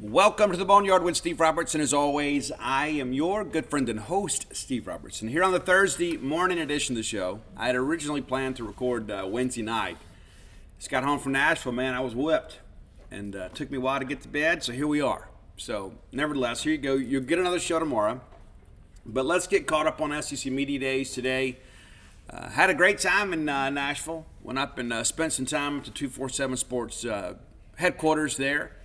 Welcome to the Boneyard with Steve Robertson. As always, I am your good friend and host, Steve Robertson. Here on the Thursday morning edition of the show, I had originally planned to record Wednesday night. Just got home from Nashville, man. I was whipped, and took me a while to get to bed, so here we are. So, nevertheless, here you go. You'll get another show tomorrow. But let's get caught up on SEC Media Days today. Had a great time in Nashville. Went up and spent some time at the 247 Sports headquarters there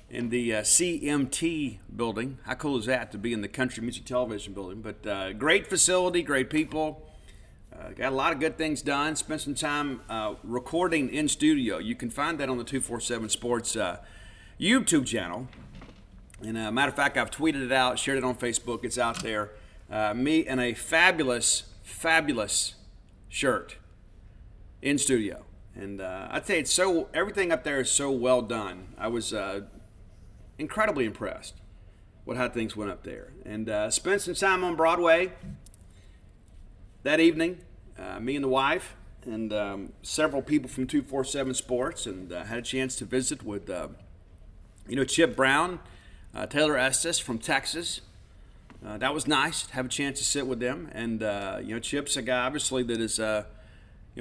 in the CMT building. How cool is that to be in the Country Music Television building? But great facility, great people. Got a lot of good things done. Spent some time recording in studio. You can find that on the 247 Sports YouTube channel. And matter of fact, I've tweeted it out, shared it on Facebook. It's out there. Me in a fabulous shirt in studio. And I'd say everything up there is so well done. I was incredibly impressed with how things went up there. And spent some time on Broadway that evening, me and the wife, and several people from 247 Sports, and had a chance to visit with, Chip Brown, Taylor Estes from Texas. That was nice to have a chance to sit with them. And, Chip's a guy, obviously, that has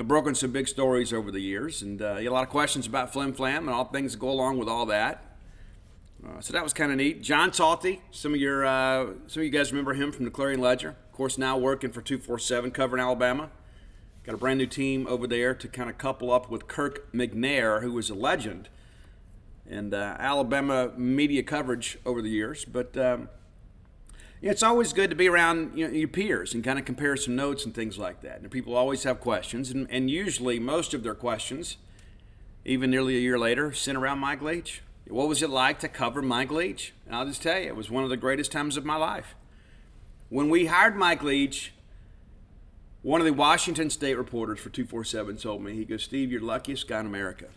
broken some big stories over the years. And he had a lot of questions about Flim Flam and all things that go along with all that. So that was kind of neat. John Talty, some of you guys remember him from the Clarion Ledger. Of course, now working for 247, covering Alabama. Got a brand new team over there to kind of couple up with Kirk McNair, who was a legend in Alabama media coverage over the years. But it's always good to be around your peers and kind of compare some notes and things like that. And people always have questions, and usually most of their questions, even nearly a year later, sent around Mike Leach. What was it like to cover Mike Leach? And I'll just tell you, it was one of the greatest times of my life. When we hired Mike Leach, one of the Washington State reporters for 247 told me, he goes, "Steve, you're the luckiest guy in America.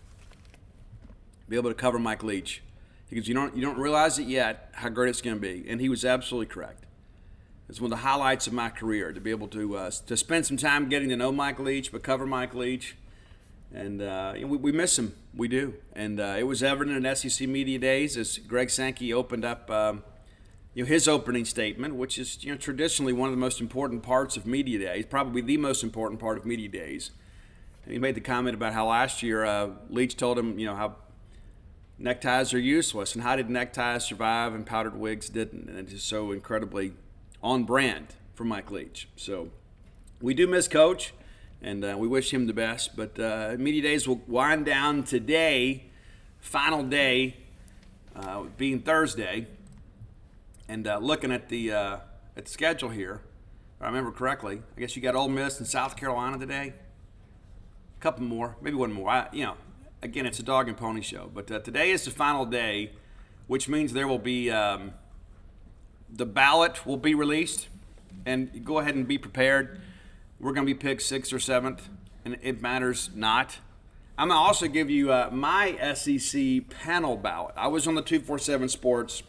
Be able to cover Mike Leach." He goes, you don't realize it yet how great it's going to be. And he was absolutely correct. It's one of the highlights of my career to be able to spend some time getting to know Mike Leach, but cover Mike Leach. And we miss him. We do. And it was evident in SEC Media Days as Greg Sankey opened up his opening statement, which is traditionally one of the most important parts of Media Days, probably the most important part of Media Days. And he made the comment about how last year Leach told him, how neckties are useless, and how did neckties survive and powdered wigs didn't. And it's just so incredibly on brand for Mike Leach. So we do miss Coach. And we wish him the best. But Media Days will wind down today, final day, being Thursday. And looking at the schedule here, if I remember correctly, I guess you got Ole Miss and South Carolina today. A couple more, maybe one more. Again, it's a dog and pony show. But today is the final day, which means there will be the ballot will be released. And go ahead and be prepared. We're going to be picked 6th or 7th, and it matters not. I'm going to also give you my SEC panel ballot. I was on the 247 Sports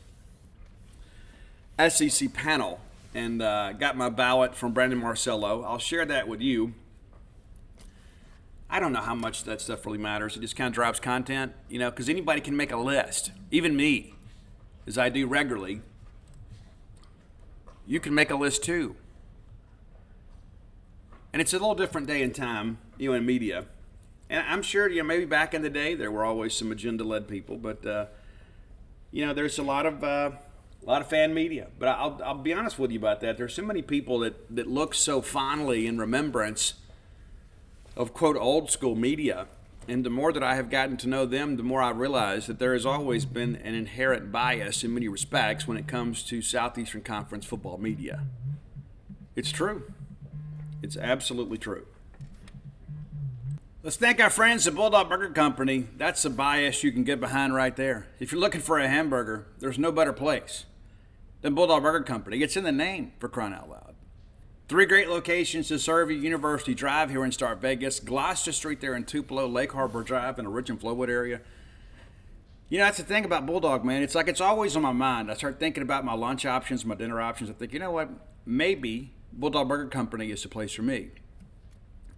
SEC panel and got my ballot from Brandon Marcello. I'll share that with you. I don't know how much that stuff really matters. It just kind of drives content, because anybody can make a list. Even me, as I do regularly. You can make a list too. And it's a little different day and time, in media. And I'm sure, maybe back in the day there were always some agenda-led people, but there's a lot of fan media. But I'll be honest with you about that. There's so many people that look so fondly in remembrance of quote old school media, and the more that I have gotten to know them, the more I realize that there has always been an inherent bias in many respects when it comes to Southeastern Conference football media. It's true. It's absolutely true. Let's thank our friends at Bulldog Burger Company. That's a bias you can get behind right there. If you're looking for a hamburger, there's no better place than Bulldog Burger Company. It's in the name, for crying out loud. 3 great locations to serve you: University Drive here in Star Vegas, Gloucester Street there in Tupelo, Lake Harbor Drive in the Ridge and Flowood area. That's the thing about Bulldog, man. It's like it's always on my mind. I start thinking about my lunch options, my dinner options. I think, what, maybe Bulldog Burger Company is the place for me.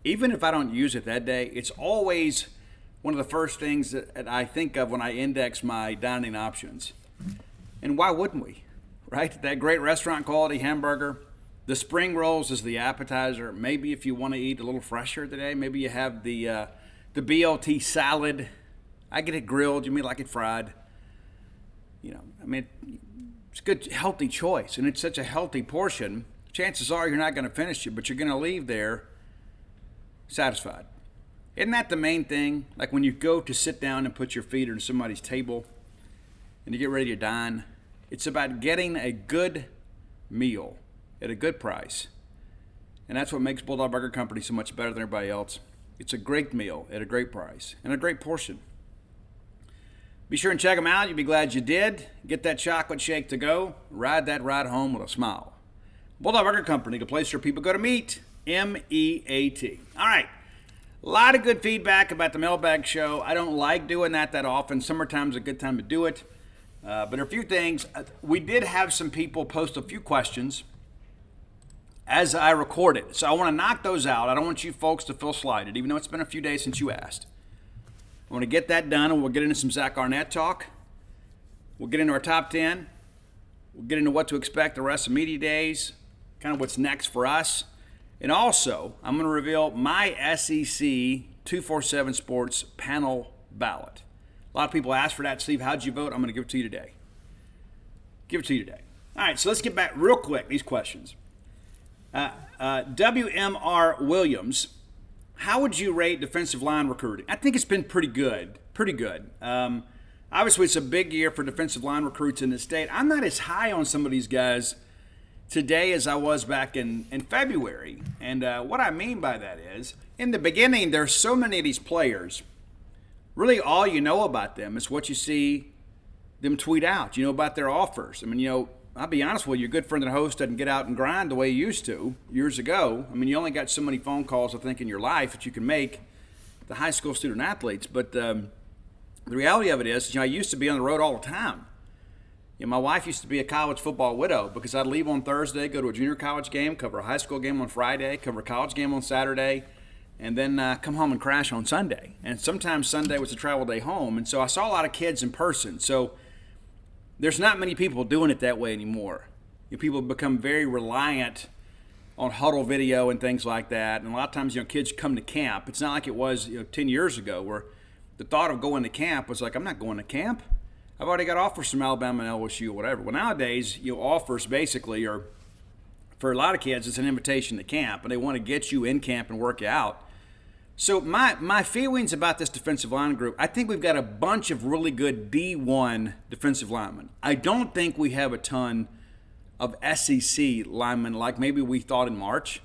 Even if I don't use it that day, it's always one of the first things that I think of when I index my dining options. And why wouldn't we? Right? That great restaurant quality hamburger. The spring rolls is the appetizer. Maybe if you want to eat a little fresher today, maybe you have the BLT salad. I get it grilled. You may like it fried. It's a good, healthy choice, and it's such a healthy portion. Chances are you're not going to finish it, but you're going to leave there satisfied. Isn't that the main thing? Like when you go to sit down and put your feet on somebody's table and you get ready to dine, it's about getting a good meal at a good price. And that's what makes Bulldog Burger Company so much better than everybody else. It's a great meal at a great price and a great portion. Be sure and check them out. You'll be glad you did. Get that chocolate shake to go. Ride that ride home with a smile. Bulldog Burger Company, the place where people go to meet. M-E-A-T. All right. A lot of good feedback about the mailbag show. I don't like doing that often. Summertime's a good time to do it. But a few things. We did have some people post a few questions as I recorded. So I want to knock those out. I don't want you folks to feel slighted, even though it's been a few days since you asked. I want to get that done, and we'll get into some Zach Arnett talk. We'll get into our top 10. We'll get into what to expect the rest of media days, kind of what's next for us. And also, I'm going to reveal my SEC 247 Sports panel ballot. A lot of people ask for that. Steve, how'd you vote? I'm going to give it to you today. All right, so let's get back real quick, these questions. WMR Williams, how would you rate defensive line recruiting? I think it's been pretty good. Obviously, it's a big year for defensive line recruits in the state. I'm not as high on some of these guys today as I was back in February. And what I mean by that is, in the beginning, there's so many of these players. Really, all you know about them is what you see them tweet out. You know about their offers. I mean, I'll be honest with you, your good friend and host doesn't get out and grind the way he used to years ago. I mean, you only got so many phone calls, I think, in your life that you can make the high school student athletes. But the reality of it is, I used to be on the road all the time. My wife used to be a college football widow because I'd leave on Thursday, go to a junior college game, cover a high school game on Friday, cover a college game on Saturday, and then come home and crash on Sunday. And sometimes Sunday was a travel day home. And so I saw a lot of kids in person. So there's not many people doing it that way anymore. People have become very reliant on huddle video and things like that. And a lot of times, kids come to camp. It's not like it was 10 years ago where the thought of going to camp was like, I'm not going to camp. I've already got offers from Alabama and LSU or whatever. Well, nowadays, offers basically are, for a lot of kids, it's an invitation to camp, and they want to get you in camp and work you out. So my feelings about this defensive line group, I think we've got a bunch of really good D1 defensive linemen. I don't think we have a ton of SEC linemen like maybe we thought in March.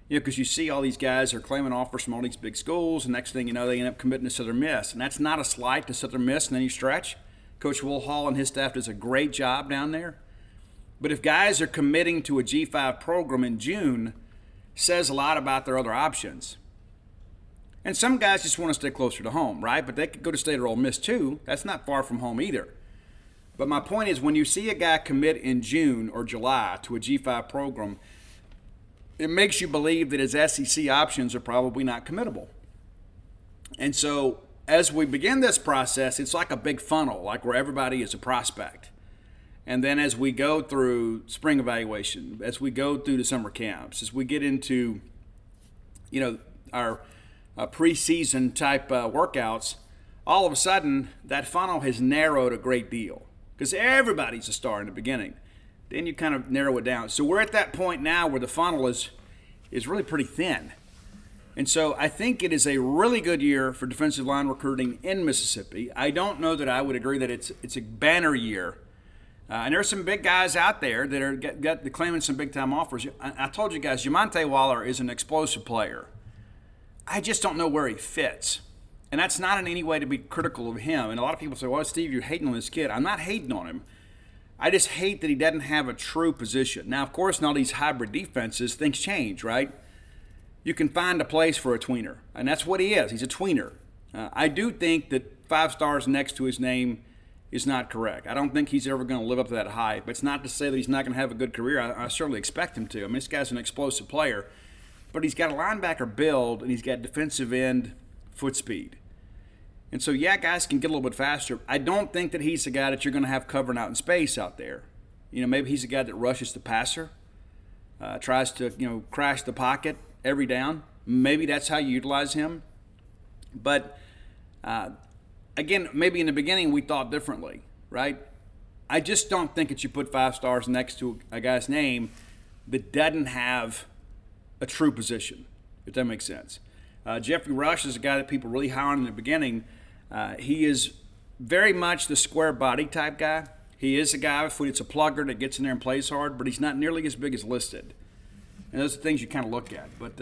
Because you see all these guys are claiming offers from all these big schools, and next thing you know, they end up committing to Southern Miss. And that's not a slight to Southern Miss in any stretch. Coach Will Hall and his staff does a great job down there. But if guys are committing to a G5 program in June, says a lot about their other options. And some guys just want to stay closer to home, right? But they could go to State or Ole Miss too. That's not far from home either. But my point is, when you see a guy commit in June or July to a G5 program, it makes you believe that his SEC options are probably not committable. And so as we begin this process, it's like a big funnel, like where everybody is a prospect. And then as we go through spring evaluation, as we go through the summer camps, as we get into, our preseason type workouts, all of a sudden that funnel has narrowed a great deal because everybody's a star in the beginning. Then you kind of narrow it down. So we're at that point now where the funnel is really pretty thin. And so I think it is a really good year for defensive line recruiting in Mississippi. I don't know that I would agree that it's a banner year. And there are some big guys out there that are claiming some big-time offers. I told you guys, Jamonte Waller is an explosive player. I just don't know where he fits. And that's not in any way to be critical of him. And a lot of people say, well, Steve, you're hating on this kid. I'm not hating on him. I just hate that he doesn't have a true position. Now, of course, in all these hybrid defenses, things change, right? You can find a place for a tweener, and that's what he is. He's a tweener. I do think that 5 stars next to his name is not correct. I don't think he's ever going to live up to that hype. But it's not to say that he's not going to have a good career. I certainly expect him to. I mean, this guy's an explosive player. But he's got a linebacker build, and he's got defensive end foot speed. And so, yeah, guys can get a little bit faster. I don't think that he's the guy that you're going to have covering out in space out there. Maybe he's the guy that rushes the passer, tries to, crash the pocket every down. Maybe that's how you utilize him. But, again, maybe in the beginning we thought differently, right? I just don't think that you put 5 stars next to a guy's name that doesn't have a true position, if that makes sense. Jeffrey Rush is a guy that people really high on in the beginning. He is very much the square body type guy. He is a guy, if it's a plugger that gets in there and plays hard, but he's not nearly as big as listed. And those are things you kind of look at. But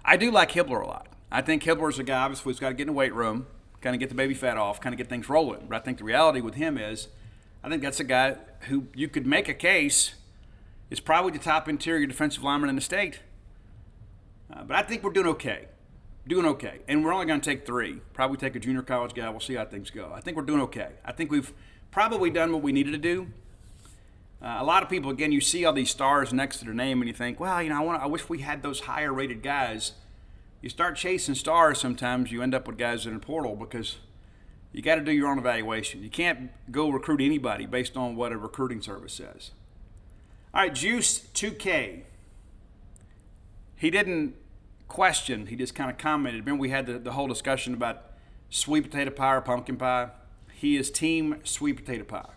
I do like Hibbler a lot. I think Hibbler's a guy, obviously, who's got to get in the weight room, kind of get the baby fat off, kind of get things rolling. But I think the reality with him is, I think that's a guy who you could make a case is probably the top interior defensive lineman in the state. But I think we're doing okay. And we're only going to take 3. Probably take a junior college guy. We'll see how things go. I think we're doing okay. I think we've probably done what we needed to do. A lot of people, again, you see all these stars next to their name and you think, well, I wish we had those higher rated guys. You start chasing stars, sometimes you end up with guys in the portal because you got to do your own evaluation. You can't go recruit anybody based on what a recruiting service says. All right, Juice 2K. He didn't question, he just kind of commented. Remember we had the whole discussion about sweet potato pie or pumpkin pie? He is team sweet potato pie.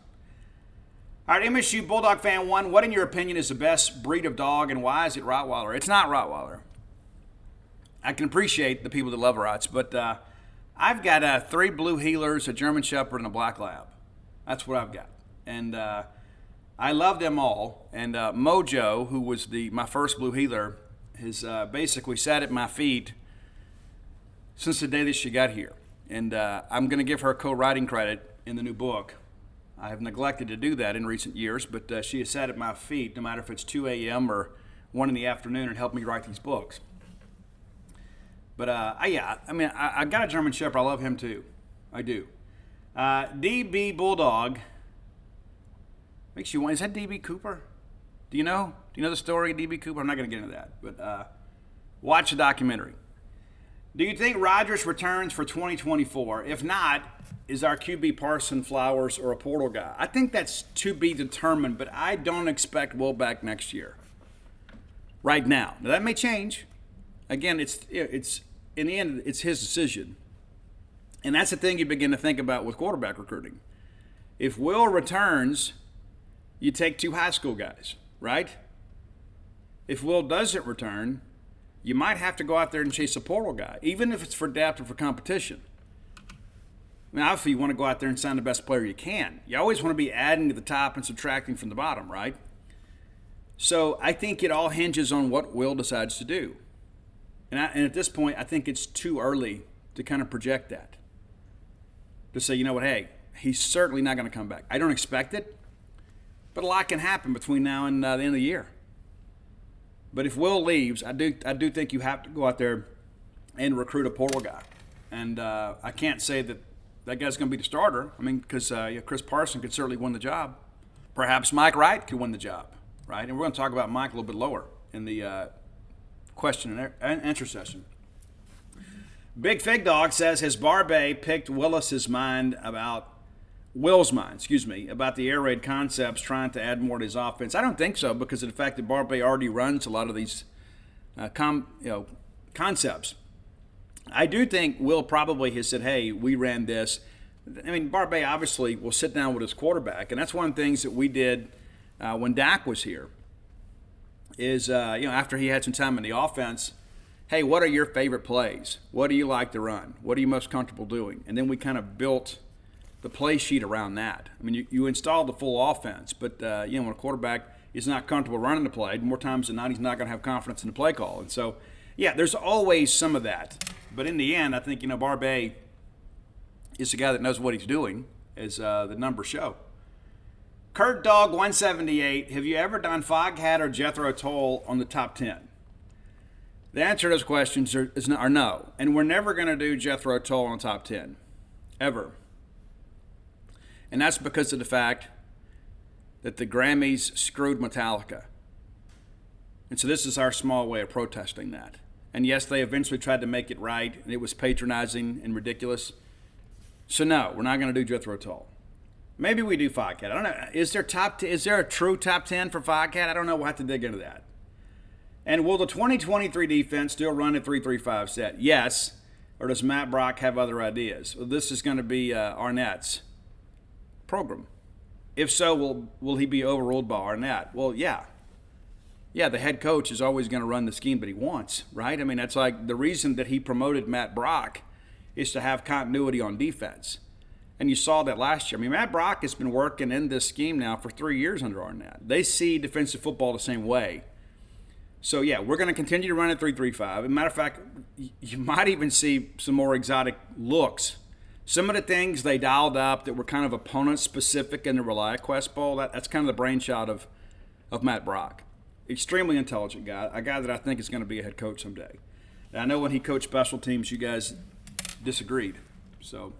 All right, MSU Bulldog Fan 1, what in your opinion is the best breed of dog and why is it Rottweiler? It's not Rottweiler. I can appreciate the people that love Rotts, but I've got 3 blue heelers, a German Shepherd, and a black lab. That's what I've got. And I love them all. And Mojo, who was my first blue heeler, has basically sat at my feet since the day that she got here. And I'm going to give her co-writing credit in the new book. I have neglected to do that in recent years, but she has sat at my feet, no matter if it's 2 a.m. or 1 in the afternoon, and helped me write these books. But, I got a German Shepherd. I love him, too. I do. DB Bulldog. Makes you wonder, is that DB Cooper? Do you know? Do you know the story of DB Cooper? I'm not going to get into that. But watch the documentary. Do you think Rodgers returns for 2024? If not, is our QB Parson Flowers or a portal guy? I think that's to be determined, but I don't expect Will back next year. Right now. Now, that may change. Again, it's in the end, it's his decision. And that's the thing you begin to think about with quarterback recruiting. If Will returns, you take 2 high school guys, right? If Will doesn't return, you might have to go out there and chase a portal guy, even if it's for depth or for competition. I mean, obviously, you want to go out there and sign the best player you can. You always want to be adding to the top and subtracting from the bottom, right? So I think it all hinges on what Will decides to do. And at this point, I think it's too early to kind of project that. To say, you know what, hey, he's certainly not going to come back. I don't expect it, but a lot can happen between now and the end of the year. But if Will leaves, I do think you have to go out there and recruit a portal guy. And I can't say that guy's going to be the starter. I mean, because Chris Parson could certainly win the job. Perhaps Mike Wright could win the job, right? And we're going to talk about Mike a little bit lower in the question and answer session. Big Fig Dog says, has Barbay picked Will's mind about the air raid concepts, trying to add more to his offense? I don't think so, because of the fact that Barbay already runs a lot of these concepts. I do think Will probably has said, hey, we ran this. I mean, Barbay obviously will sit down with his quarterback, and that's one of the things that we did when Dak was here is, after he had some time in the offense, hey, what are your favorite plays? What do you like to run? What are you most comfortable doing? And then we kind of built the play sheet around that. I mean, you installed the full offense, but, when a quarterback is not comfortable running the play, more times than not, he's not going to have confidence in the play call. And so, yeah, there's always some of that. But in the end, I think, Barbay is the guy that knows what he's doing, as the numbers show. Kurt Dog 178, have you ever done Foghat or Jethro Tull on the top 10? The answer to those questions are no. And we're never going to do Jethro Tull on the top 10. Ever. And that's because of the fact that the Grammys screwed Metallica. And so this is our small way of protesting that. And yes, they eventually tried to make it right, and it was patronizing and ridiculous. So no, we're not going to do Jethro Tull. Maybe we do Firecat. I don't know. Is there a true top 10 for Firecat? I don't know. We'll have to dig into that. And will the 2023 defense still run a 3-3-5 set? Yes. Or does Matt Brock have other ideas? Well, this is going to be Arnett's program. If so, will he be overruled by Arnett? Well, yeah. Yeah, the head coach is always going to run the scheme that he wants, right? I mean, that's like the reason that he promoted Matt Brock is to have continuity on defense. And you saw that last year. I mean, Matt Brock has been working in this scheme now for 3 years under Arnett. They see defensive football the same way. So, yeah, we're going to continue to run a 3-3-5. As a matter of fact, you might even see some more exotic looks. Some of the things they dialed up that were kind of opponent-specific in the ReliaQuest Bowl, that's kind of the brainchild of Matt Brock. Extremely intelligent guy, a guy that I think is going to be a head coach someday. And I know when he coached special teams, you guys disagreed. So,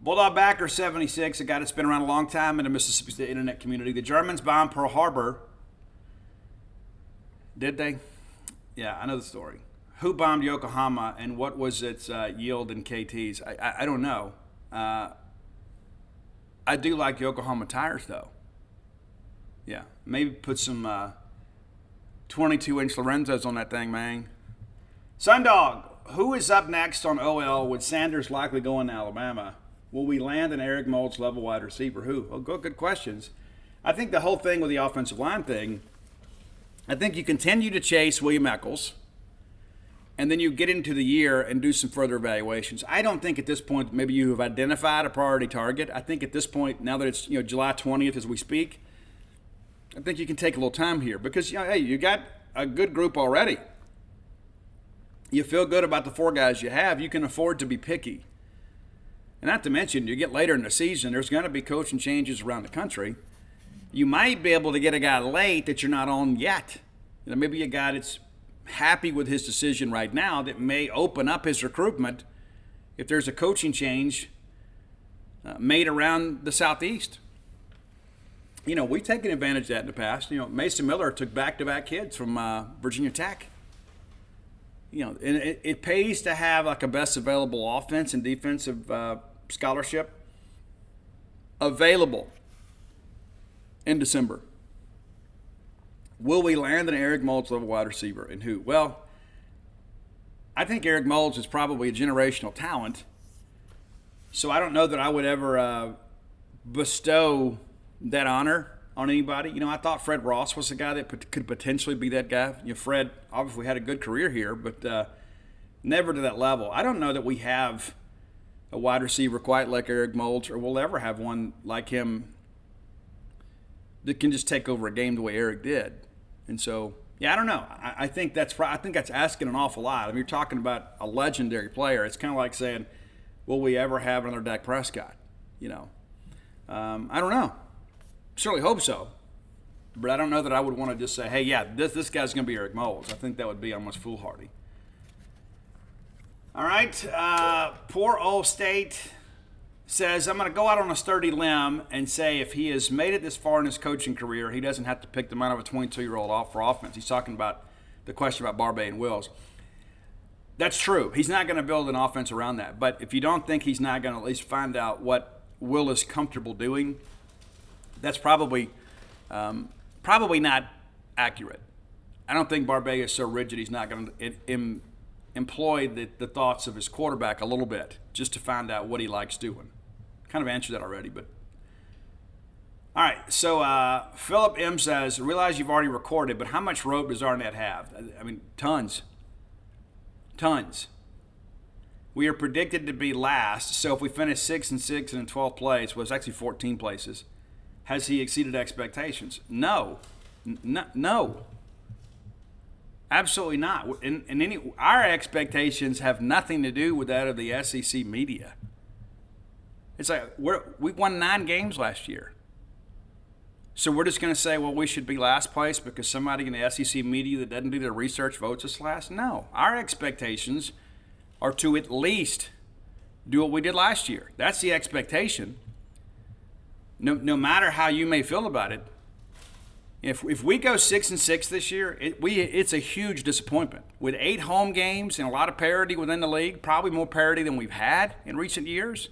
Bulldog Backer 76, a guy that's been around a long time in the Mississippi State internet community. The Germans bombed Pearl Harbor. Did they? Yeah, I know the story. Who bombed Yokohama, and what was its yield in KTs? I don't know. I do like Yokohama tires, though. Yeah, maybe put some 22-inch Lorenzos on that thing, man. Sundog, who is up next on OL with Sanders likely going to Alabama? Will we land an Eric Moulds level wide receiver? Who? Well, good questions. I think the whole thing with the offensive line thing, I think you continue to chase William Eccles, and then you get into the year and do some further evaluations. I don't think at this point maybe you have identified a priority target. I think at this point, now that it's July 20th as we speak, I think you can take a little time here because hey, you got a good group already. You feel good about the 4 guys you have. You can afford to be picky. And not to mention, you get later in the season, there's going to be coaching changes around the country. You might be able to get a guy late that you're not on yet. Maybe a guy that's happy with his decision right now that may open up his recruitment if there's a coaching change made around the Southeast. We've taken advantage of that in the past. Mason Miller took back-to-back kids from Virginia Tech. And it pays to have like a best available offense and defensive scholarship available in December. Will we land an Eric Moulds level wide receiver, and who? Well, I think Eric Moulds is probably a generational talent, so I don't know that I would ever bestow that honor on anybody. I thought Fred Ross was a guy that could potentially be that guy. Fred obviously had a good career here, but never to that level. I don't know that we have a wide receiver quite like Eric Moulds, or we'll ever have one like him that can just take over a game the way Eric did. And so, yeah, I don't know. I think that's asking an awful lot. I mean, you're talking about a legendary player. It's kind of like saying, will we ever have another Dak Prescott? I don't know. Certainly hope so. But I don't know that I would want to just say, hey, yeah, this guy's going to be Eric Moulds. I think that would be almost foolhardy. All right. Poor old State says, I'm going to go out on a sturdy limb and say if he has made it this far in his coaching career, he doesn't have to pick the mind of a 22-year-old off for offense. He's talking about the question about Barbay and Wills. That's true. He's not going to build an offense around that. But if you don't think he's not going to at least find out what Will is comfortable doing, that's probably not accurate. I don't think Barbay is so rigid he's not going to employ the thoughts of his quarterback a little bit just to find out what he likes doing. Kind of answered that already, but all right. So Philip M says, realize you've already recorded, but how much rope does Arnett have? I mean, tons. We are predicted to be last, so if we finish 6-6 and in 12th place, well, it's actually 14 places. Has he exceeded expectations? No. No. Absolutely not. Our expectations have nothing to do with that of the SEC media. It's like we won 9 games last year. So we're just going to say, well, we should be last place because somebody in the SEC media that doesn't do their research votes us last? No. Our expectations are to at least do what we did last year. That's the expectation. No matter how you may feel about it, If we go 6-6 this year, it's a huge disappointment. With 8 home games and a lot of parity within the league, probably more parity than we've had in recent years.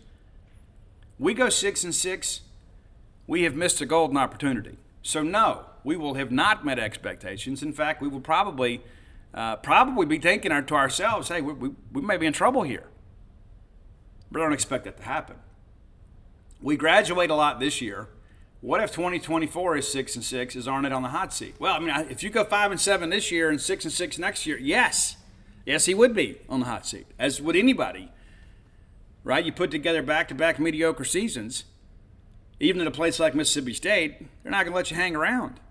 We go 6-6, we have missed a golden opportunity. So no, we will have not met expectations. In fact, we will probably be thinking to ourselves, hey, we may be in trouble here. But I don't expect that to happen. We graduate a lot this year. What if 2024 is 6-6? Is Arnett on the hot seat? Well, I mean, if you go 5-7 this year and 6-6 next year, yes, he would be on the hot seat, as would anybody. Right? You put together back-to-back mediocre seasons, even at a place like Mississippi State, they're not going to let you hang around.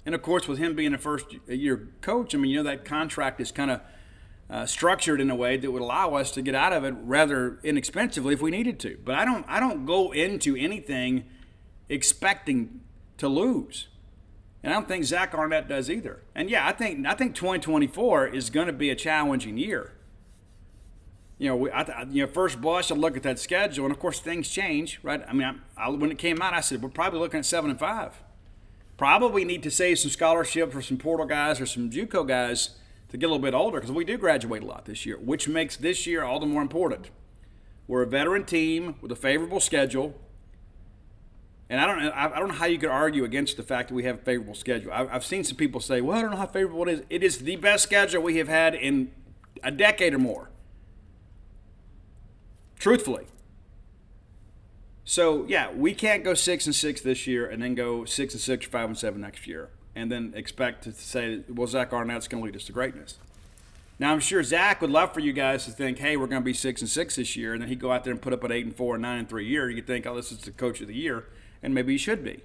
And of course, with him being a first-year coach, I mean, that contract is kind of structured in a way that would allow us to get out of it rather inexpensively if we needed to. But I don't go into anything expecting to lose. And I don't think Zach Arnett does either. And yeah, I think 2024 is going to be a challenging year. First blush, I look at that schedule, and of course things change, right? I mean, when it came out, I said we're probably looking at 7-5. Probably need to save some scholarships for some portal guys or some JUCO guys to get a little bit older, because we do graduate a lot this year, which makes this year all the more important. We're a veteran team with a favorable schedule. And I don't know how you could argue against the fact that we have a favorable schedule. I've seen some people say, well, I don't know how favorable it is. It is the best schedule we have had in a decade or more. Truthfully. So, yeah, we can't go 6-6 this year and then go 6-6 or 5-7 next year and then expect to say, well, Zach Arnett's going to lead us to greatness. Now, I'm sure Zach would love for you guys to think, hey, we're going to be 6-6 this year, and then he'd go out there and put up an 8-4 and 9-3 year. You'd think, oh, this is the coach of the year. And maybe he should be.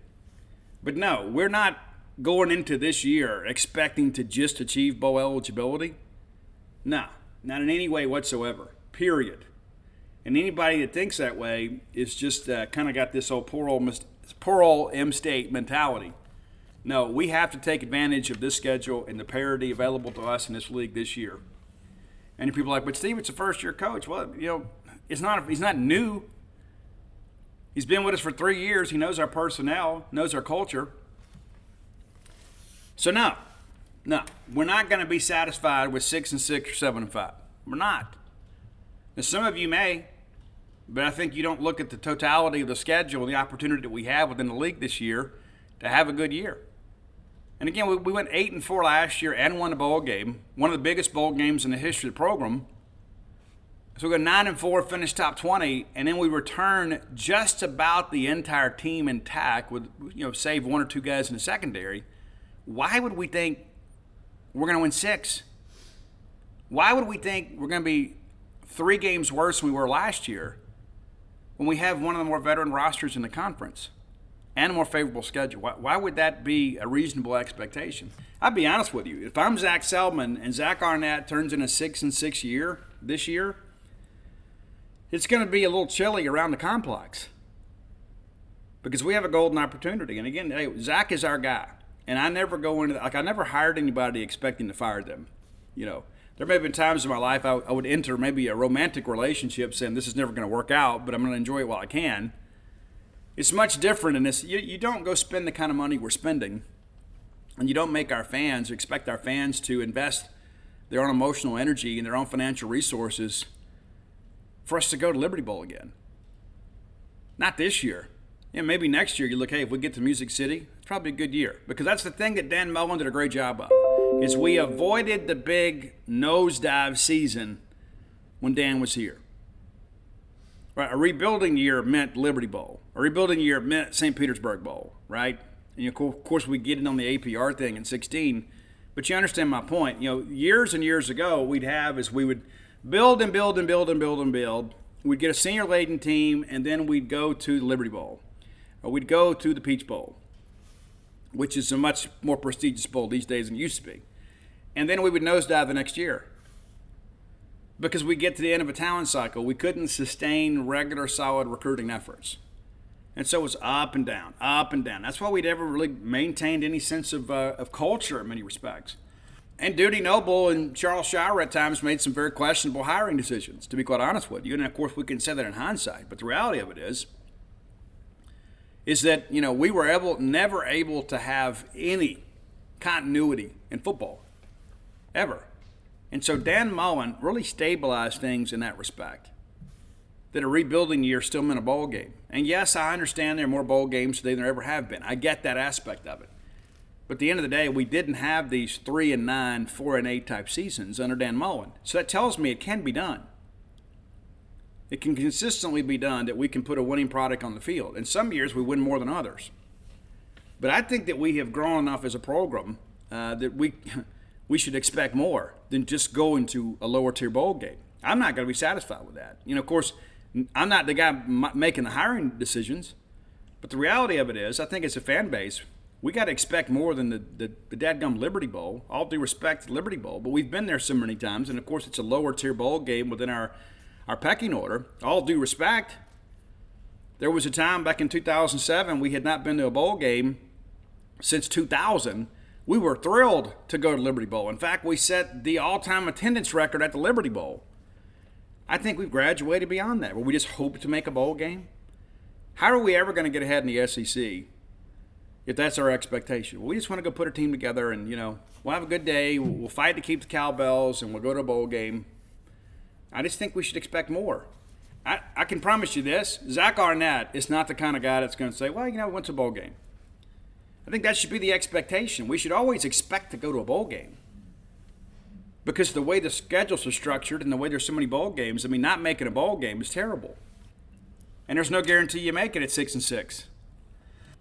But no, we're not going into this year expecting to just achieve bowl eligibility. No, not in any way whatsoever, period. And anybody that thinks that way is just kind of got this old poor old M-State mentality. No, we have to take advantage of this schedule and the parity available to us in this league this year. And people are like, but Steve, it's a first-year coach. Well, he's not new. He's been with us for 3 years. He knows our personnel, knows our culture. So no, we're not going to be satisfied with 6-6 or 7-5. We're not. Now, some of you may, but I think you don't look at the totality of the schedule and the opportunity that we have within the league this year to have a good year. And again, we went 8-4 last year and won a bowl game, one of the biggest bowl games in the history of the program. So we go 9-4, finish top 20, and then we return just about the entire team intact with, save 1 or 2 guys in the secondary. Why would we think we're going to win 6? Why would we think we're going to be 3 games worse than we were last year when we have one of the more veteran rosters in the conference and a more favorable schedule? Why would that be a reasonable expectation? I'll be honest with you. If I'm Zach Selman and Zach Arnett turns in a 6-6 year this year, it's going to be a little chilly around the complex because we have a golden opportunity. And again, hey, Zach is our guy. And I never go into I never hired anybody expecting to fire them. There may have been times in my life I would enter maybe a romantic relationship saying this is never going to work out, but I'm going to enjoy it while I can. It's much different in this. You don't go spend the kind of money we're spending, and you don't make our fans or expect our fans to invest their own emotional energy and their own financial resources for us to go to Liberty Bowl again. Not this year. Maybe next year you look, hey, if we get to Music City, it's probably a good year. Because that's the thing that Dan Mullen did a great job of, is we avoided the big nosedive season when Dan was here. Right? A rebuilding year meant Liberty Bowl. A rebuilding year meant St. Petersburg Bowl, right? And of course we get it on the APR thing in 16. But you understand my point. Years and years ago, we would build and build and build and build and build. We'd get a senior-laden team, and then we'd go to the Liberty Bowl. Or we'd go to the Peach Bowl, which is a much more prestigious bowl these days than it used to be. And then we would nosedive the next year. Because we get to the end of a talent cycle, we couldn't sustain regular, solid recruiting efforts. And so it was up and down, up and down. That's why we'd ever really maintained any sense of culture in many respects. And Duty Noble and Charles Shire at times made some very questionable hiring decisions, to be quite honest with you. And, of course, we can say that in hindsight. But the reality of it is that, we were never able to have any continuity in football, ever. And so Dan Mullen really stabilized things in that respect. That a rebuilding year still meant a bowl game. And yes, I understand there are more bowl games today than there ever have been. I get that aspect of it. But at the end of the day, we didn't have these 3-9, 4-8 type seasons under Dan Mullen. So that tells me it can be done. It can consistently be done that we can put a winning product on the field. And some years we win more than others. But I think that we have grown enough as a program that we should expect more than just going to a lower tier bowl game. I'm not going to be satisfied with that. Of course, I'm not the guy making the hiring decisions. But the reality of it is, I think as a fan base, we got to expect more than the dadgum Liberty Bowl. All due respect to the Liberty Bowl, but we've been there so many times, and of course it's a lower tier bowl game within our pecking order. All due respect, there was a time back in 2007 we had not been to a bowl game since 2000. We were thrilled to go to Liberty Bowl. In fact, we set the all-time attendance record at the Liberty Bowl. I think we've graduated beyond that, where we just hope to make a bowl game. How are we ever going to get ahead in the SEC if that's our expectation? We just want to go put a team together and, we'll have a good day. We'll fight to keep the cowbells, and we'll go to a bowl game. I just think we should expect more. I can promise you this. Zach Arnett is not the kind of guy that's going to say, well, we went to a bowl game. I think that should be the expectation. We should always expect to go to a bowl game. Because the way the schedules are structured and the way there's so many bowl games, not making a bowl game is terrible. And there's no guarantee you make it at 6-6.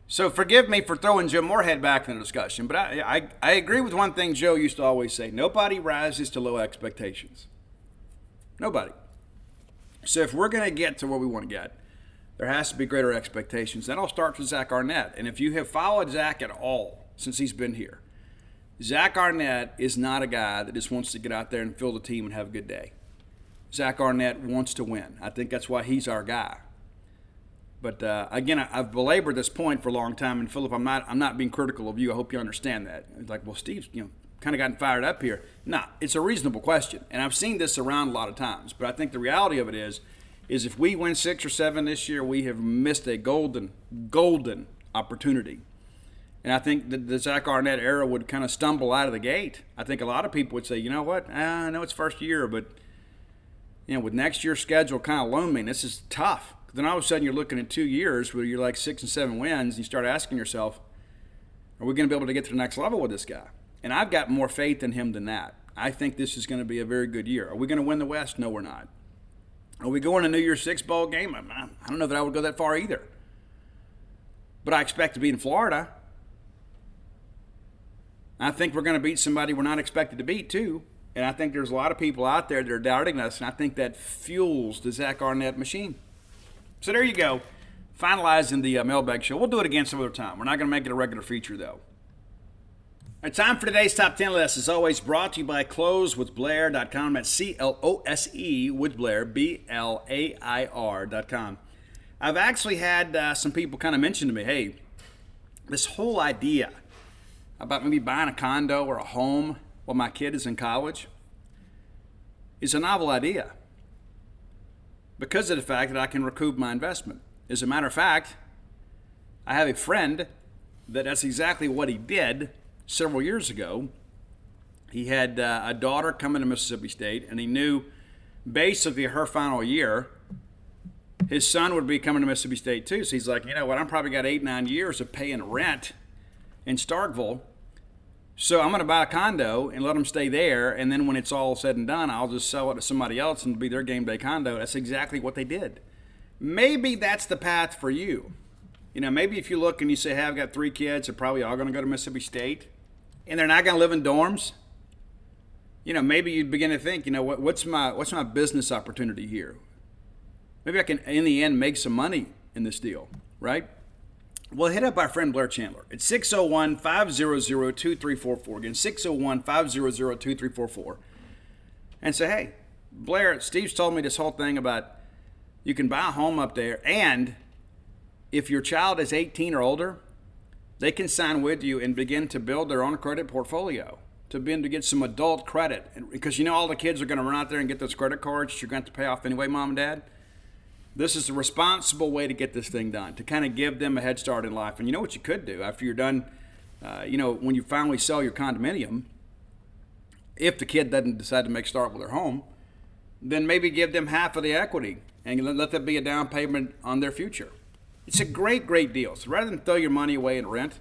So forgive me for throwing Joe Moorhead back in the discussion, but I agree with one thing Joe used to always say. Nobody rises to low expectations. Nobody. So if we're going to get to where we want to get, there has to be greater expectations. That all starts with Zach Arnett. And if you have followed Zach at all since he's been here, Zach Arnett is not a guy that just wants to get out there and fill the team and have a good day. Zach Arnett wants to win. I think that's why he's our guy. But again, I've belabored this point for a long time, and Philip, I'm not being critical of you. I hope you understand that. It's like, well, Steve's kind of gotten fired up here. No, it's a reasonable question, and I've seen this around a lot of times. But I think the reality of it is if we win 6 or 7 this year, we have missed a golden opportunity. And I think that the Zach Arnett era would kind of stumble out of the gate. I think a lot of people would say, you know what, I know it's first year, but with next year's schedule kind of looming, this is tough. Then all of a sudden you're looking at 2 years where you're like 6 and 7 wins, and you start asking yourself, are we going to be able to get to the next level with this guy? And I've got more faith in him than that. I think this is going to be a very good year. Are we going to win the West? No, we're not. Are we going to New Year's Six bowl game? I don't know that I would go that far either. But I expect to be in Florida. I think we're going to beat somebody we're not expected to beat, too. And I think there's a lot of people out there that are doubting us, and I think that fuels the Zach Arnett machine. So there you go, finalizing the mailbag show. We'll do it again some other time. We're not going to make it a regular feature, though. All right, time for today's Top 10 list. As always, brought to you by closewithblair.com. That's C-L-O-S-E with Blair, B-L-A-I-R.com. I've actually had some people kind of mention to me, hey, this whole idea about maybe buying a condo or a home while my kid is in college is a novel idea because of the fact that I can recoup my investment. As a matter of fact, I have a friend that's exactly what he did several years ago. He had a daughter coming to Mississippi State, and he knew basically her final year, his son would be coming to Mississippi State too. So he's like, you know what, I'm probably got 8-9 years of paying rent in Starkville. So I'm going to buy a condo and let them stay there, and then when it's all said and done, I'll just sell it to somebody else and it'll be their game day condo. That's exactly what they did. Maybe that's the path for you. Maybe if you look and you say, hey, I've got 3 kids, they're probably all going to go to Mississippi State, and they're not going to live in dorms. Maybe you'd begin to think, what's my business opportunity here? Maybe I can, in the end, make some money in this deal, right? Well, hit up our friend Blair Chandler. It's 601-500-2344. Again, 601-500-2344. And say, hey, Blair, Steve's told me this whole thing about you can buy a home up there, and if your child is 18 or older, they can sign with you and begin to build their own credit portfolio to begin to get some adult credit. Because all the kids are going to run out there and get those credit cards that you're going to have to pay off anyway, Mom and Dad. This is a responsible way to get this thing done, to kind of give them a head start in life. And you know what you could do after you're done, when you finally sell your condominium, if the kid doesn't decide to make start with their home, then maybe give them half of the equity and let that be a down payment on their future. It's a great, great deal. So rather than throw your money away in rent,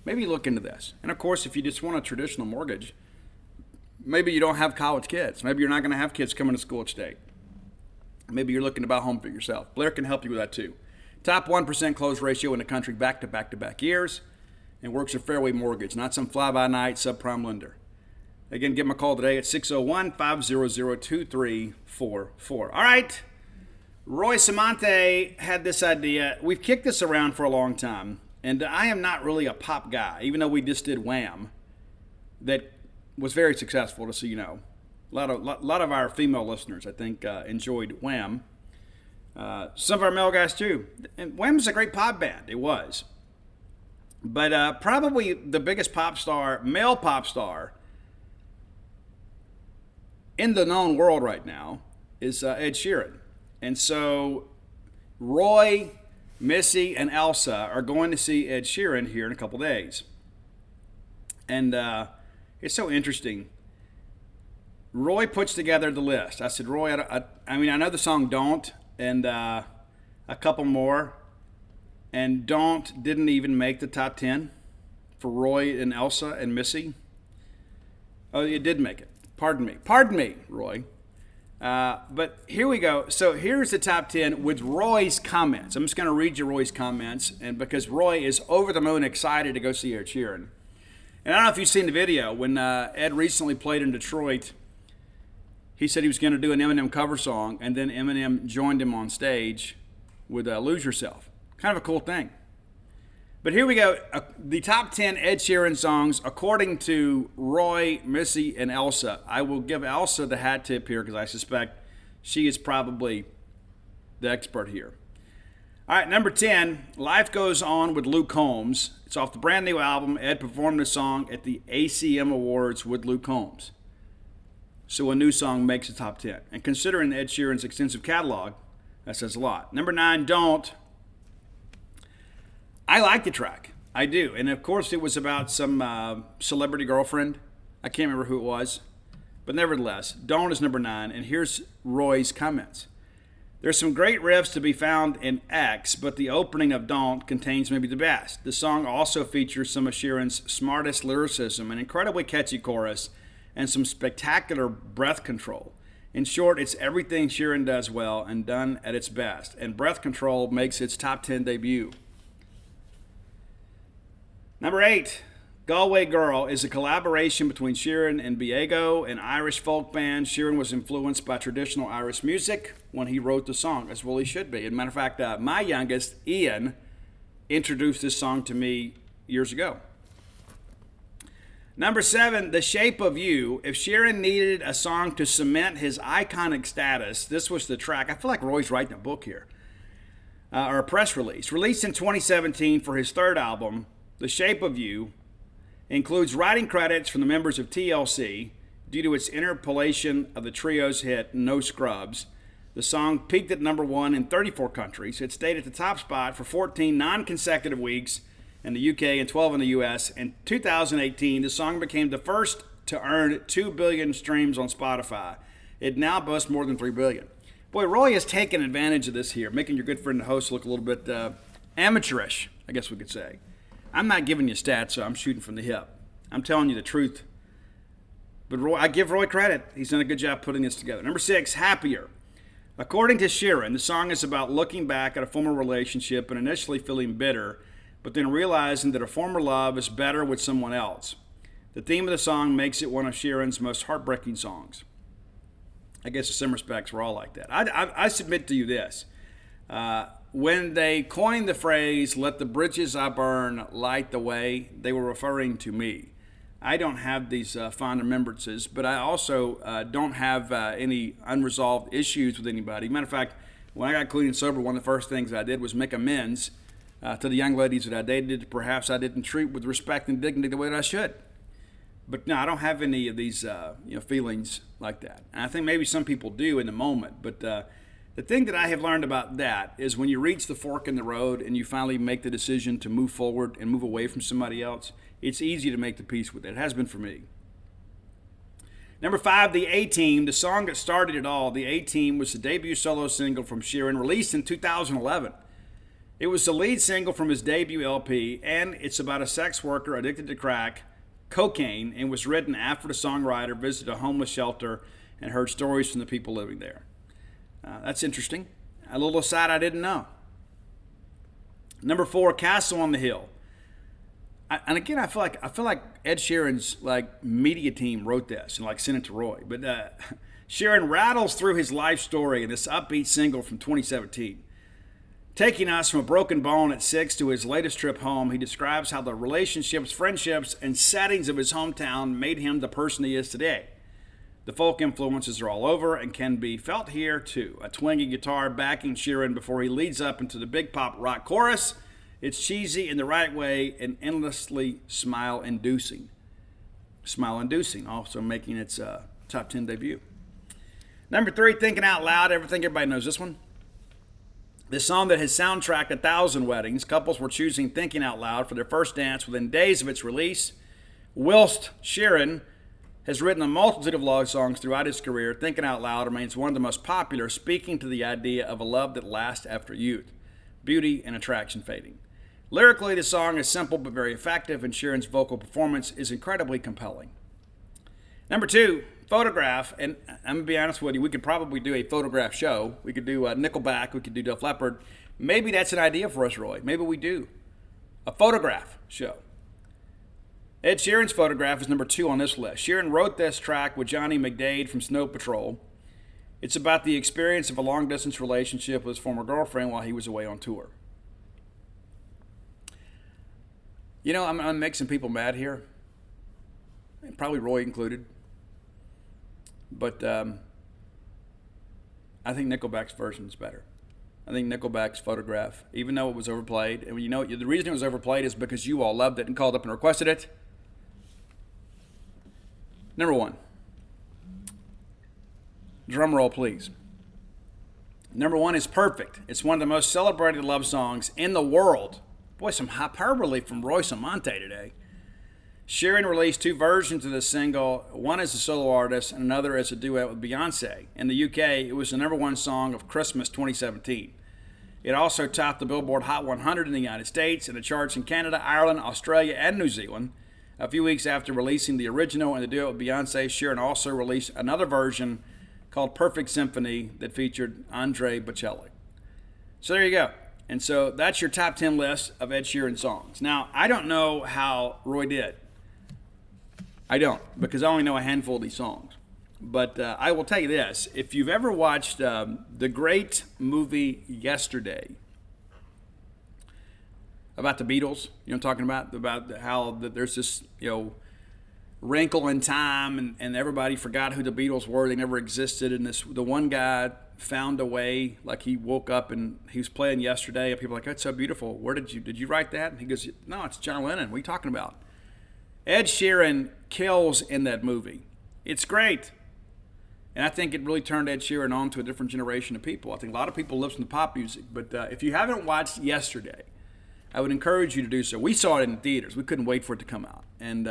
maybe look into this. And of course, if you just want a traditional mortgage, maybe you don't have college kids. Maybe you're not going to have kids coming to school at state. Maybe you're looking to buy a home for yourself. Blair can help you with that too. Top 1% close ratio in the country back-to-back years, and works at Fairway Mortgage, not some fly-by-night subprime lender. Again, give them a call today at 601-500-2344. All right. Roy Samante had this idea. We've kicked this around for a long time, and I am not really a pop guy, even though we just did Wham, that was very successful, just so you know. A lot of our female listeners, I think, enjoyed Wham. Some of our male guys, too. And Wham is a great pop band. It was. But probably the biggest male pop star, in the known world right now is Ed Sheeran. And so Roy, Missy, and Elsa are going to see Ed Sheeran here in a couple days. And it's so interesting. Roy puts together the list. I said, Roy, I know the song Don't and a couple more. And Don't didn't even make the top 10 for Roy and Elsa and Missy. Oh, it did make it. Pardon me, Roy. But here we go. So here's the top 10 with Roy's comments. I'm just going to read you Roy's comments, and because Roy is over the moon excited to go see Ed Sheeran. And I don't know if you've seen the video. When Ed recently played in Detroit, he said he was going to do an Eminem cover song, and then Eminem joined him on stage with Lose Yourself. Kind of a cool thing. But here we go. The top 10 Ed Sheeran songs according to Roy, Missy, and Elsa. I will give Elsa the hat tip here because I suspect she is probably the expert here. All right, number 10, Life Goes On with Luke Combs. It's off the brand new album. Ed performed the song at the ACM Awards with Luke Combs. So a new song makes the top 10. And considering Ed Sheeran's extensive catalog, that says a lot. Number 9, Don't. I like the track. I do. And of course, it was about some celebrity girlfriend. I can't remember who it was. But nevertheless, Don't is number 9. And here's Roy's comments. There's some great riffs to be found in X, but the opening of Don't contains maybe the best. The song also features some of Sheeran's smartest lyricism, an incredibly catchy chorus, and some spectacular breath control. In short, it's everything Sheeran does well and done at its best. And Breath Control makes its top 10 debut. Number 8, Galway Girl is a collaboration between Sheeran and Biego, an Irish folk band. Sheeran was influenced by traditional Irish music when he wrote the song, as well he should be. As a matter of fact, my youngest, Ian, introduced this song to me years ago. Number 7, The Shape of You. If Sheeran needed a song to cement his iconic status, this was the track. I feel like Roy's writing a book here, or a press release. Released in 2017 for his third album, The Shape of You includes writing credits from the members of TLC due to its interpolation of the trio's hit No Scrubs. The song peaked at number 1 in 34 countries. It stayed at the top spot for 14 non-consecutive weeks in the UK and 12 in the US. In 2018, the song became the first to earn 2 billion streams on Spotify. It now boasts more than 3 billion. Boy, Roy has taken advantage of this here, making your good friend the host look a little bit amateurish, I guess we could say. I'm not giving you stats, so I'm shooting from the hip. I'm telling you the truth. But Roy, I give Roy credit. He's done a good job putting this together. Number 6, Happier. According to Sheeran, the song is about looking back at a former relationship and initially feeling bitter, but then realizing that a former love is better with someone else. The theme of the song makes it one of Sheeran's most heartbreaking songs. I guess in some respects we're all like that. I submit to you this. When they coined the phrase, let the bridges I burn light the way, they were referring to me. I don't have these fond remembrances, but I also don't have any unresolved issues with anybody. Matter of fact, when I got clean and sober, one of the first things I did was make amends to the young ladies that I dated that perhaps I didn't treat with respect and dignity the way that I should. But no, I don't have any of these feelings like that. And I think maybe some people do in the moment, but The thing that I have learned about that is when you reach the fork in the road and you finally make the decision to move forward and move away from somebody else, it's easy to make the peace with it. It has been for me. Number 5, The A-Team, the song that started it all. The A-Team was the debut solo single from Sheeran, released in 2011. It was the lead single from his debut LP, and it's about a sex worker addicted to crack, cocaine, and was written after the songwriter visited a homeless shelter and heard stories from the people living there. That's interesting. A little aside I didn't know. Number 4, Castle on the Hill. And again, I feel like Ed Sheeran's media team wrote this and sent it to Roy. But Sheeran rattles through his life story in this upbeat single from 2017. Taking us from a broken bone at 6 to his latest trip home, he describes how the relationships, friendships, and settings of his hometown made him the person he is today. The folk influences are all over and can be felt here too. A twangy guitar backing Sheeran before he leads up into the big pop rock chorus. It's cheesy in the right way and endlessly smile-inducing. Smile-inducing, also making its top 10 debut. Number 3, Thinking Out Loud. Everybody knows this one. This song that has soundtracked 1,000 weddings. Couples were choosing Thinking Out Loud for their first dance within days of its release. Whilst Sheeran has written a multitude of love songs throughout his career, Thinking Out Loud remains one of the most popular, speaking to the idea of a love that lasts after youth, beauty, and attraction fading. Lyrically, the song is simple but very effective, and Sheeran's vocal performance is incredibly compelling. Number 2, Photograph, and I'm going to be honest with you, we could probably do a Photograph show. We could do Nickelback, we could do Def Leppard. Maybe that's an idea for us, Roy. Maybe we do. A Photograph show. Ed Sheeran's Photograph is number 2 on this list. Sheeran wrote this track with Johnny McDade from Snow Patrol. It's about the experience of a long-distance relationship with his former girlfriend while he was away on tour. You know, I'm going to make some people mad here, probably Roy included. But I think Nickelback's version is better. I think Nickelback's Photograph, even though it was overplayed, and the reason it was overplayed is because you all loved it and called up and requested it. Number 1. Drum roll, please. Number 1 is Perfect. It's one of the most celebrated love songs in the world. Boy, some hyperbole from Royce Amante today. Sheeran released 2 versions of this single, one as a solo artist and another as a duet with Beyonce. In the UK, it was the number 1 song of Christmas 2017. It also topped the Billboard Hot 100 in the United States and the charts in Canada, Ireland, Australia, and New Zealand. A few weeks after releasing the original and the duet with Beyonce, Sheeran also released another version called Perfect Symphony that featured Andre Bocelli. So there you go. And so that's your top 10 list of Ed Sheeran songs. Now, I don't know how Roy did. I don't, because I only know a handful of these songs. But I will tell you this. If you've ever watched the great movie Yesterday about the Beatles, you know what I'm talking about how there's this, wrinkle in time and everybody forgot who the Beatles were. They never existed. And the one guy found a way, like he woke up and he was playing Yesterday. And people are like, that's so beautiful. Where did you write that? And he goes, no, it's John Lennon. What are you talking about? Ed Sheeran kills in that movie. It's great. And I think it really turned Ed Sheeran on to a different generation of people. I think a lot of people listen to pop music. But if you haven't watched Yesterday, I would encourage you to do so. We saw it in the theaters. We couldn't wait for it to come out. And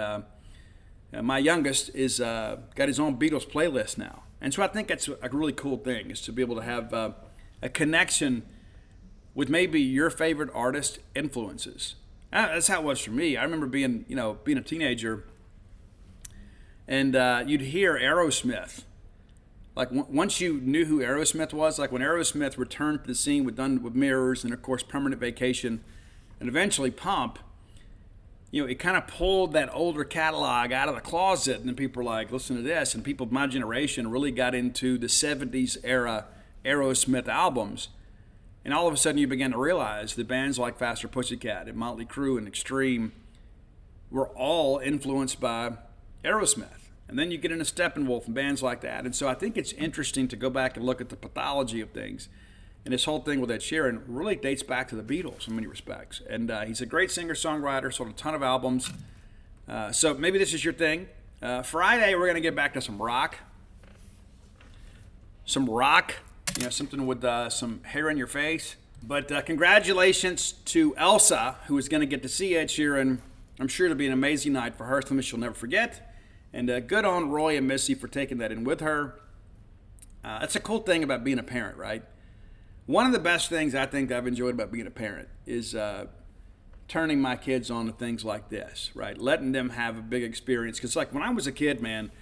my youngest is got his own Beatles playlist now. And so I think that's a really cool thing, is to be able to have a connection with maybe your favorite artist influences. That's how it was for me. I remember being a teenager, and you'd hear Aerosmith. Like once you knew who Aerosmith was, like when Aerosmith returned to the scene with Done with Mirrors and of course Permanent Vacation, and eventually Pump, it kind of pulled that older catalog out of the closet, and then people were like, listen to this, and people of my generation really got into the 70s era Aerosmith albums. And all of a sudden you began to realize that bands like Faster Pussycat and Motley Crue and Extreme were all influenced by Aerosmith. And then you get into Steppenwolf and bands like that. And so I think it's interesting to go back and look at the pathology of things. And this whole thing with Ed Sheeran really dates back to the Beatles in many respects. And he's a great singer-songwriter, sold a ton of albums. So maybe this is your thing. Friday, we're going to get back to some rock. Some rock something with some hair in your face. But congratulations to Elsa, who is going to get to see Ed Sheeran. I'm sure it'll be an amazing night for her, something she'll never forget. And good on Roy and Missy for taking that in with her. That's a cool thing about being a parent, right? One of the best things I think I've enjoyed about being a parent is turning my kids on to things like this, right? Letting them have a big experience. Because like when I was a kid, man,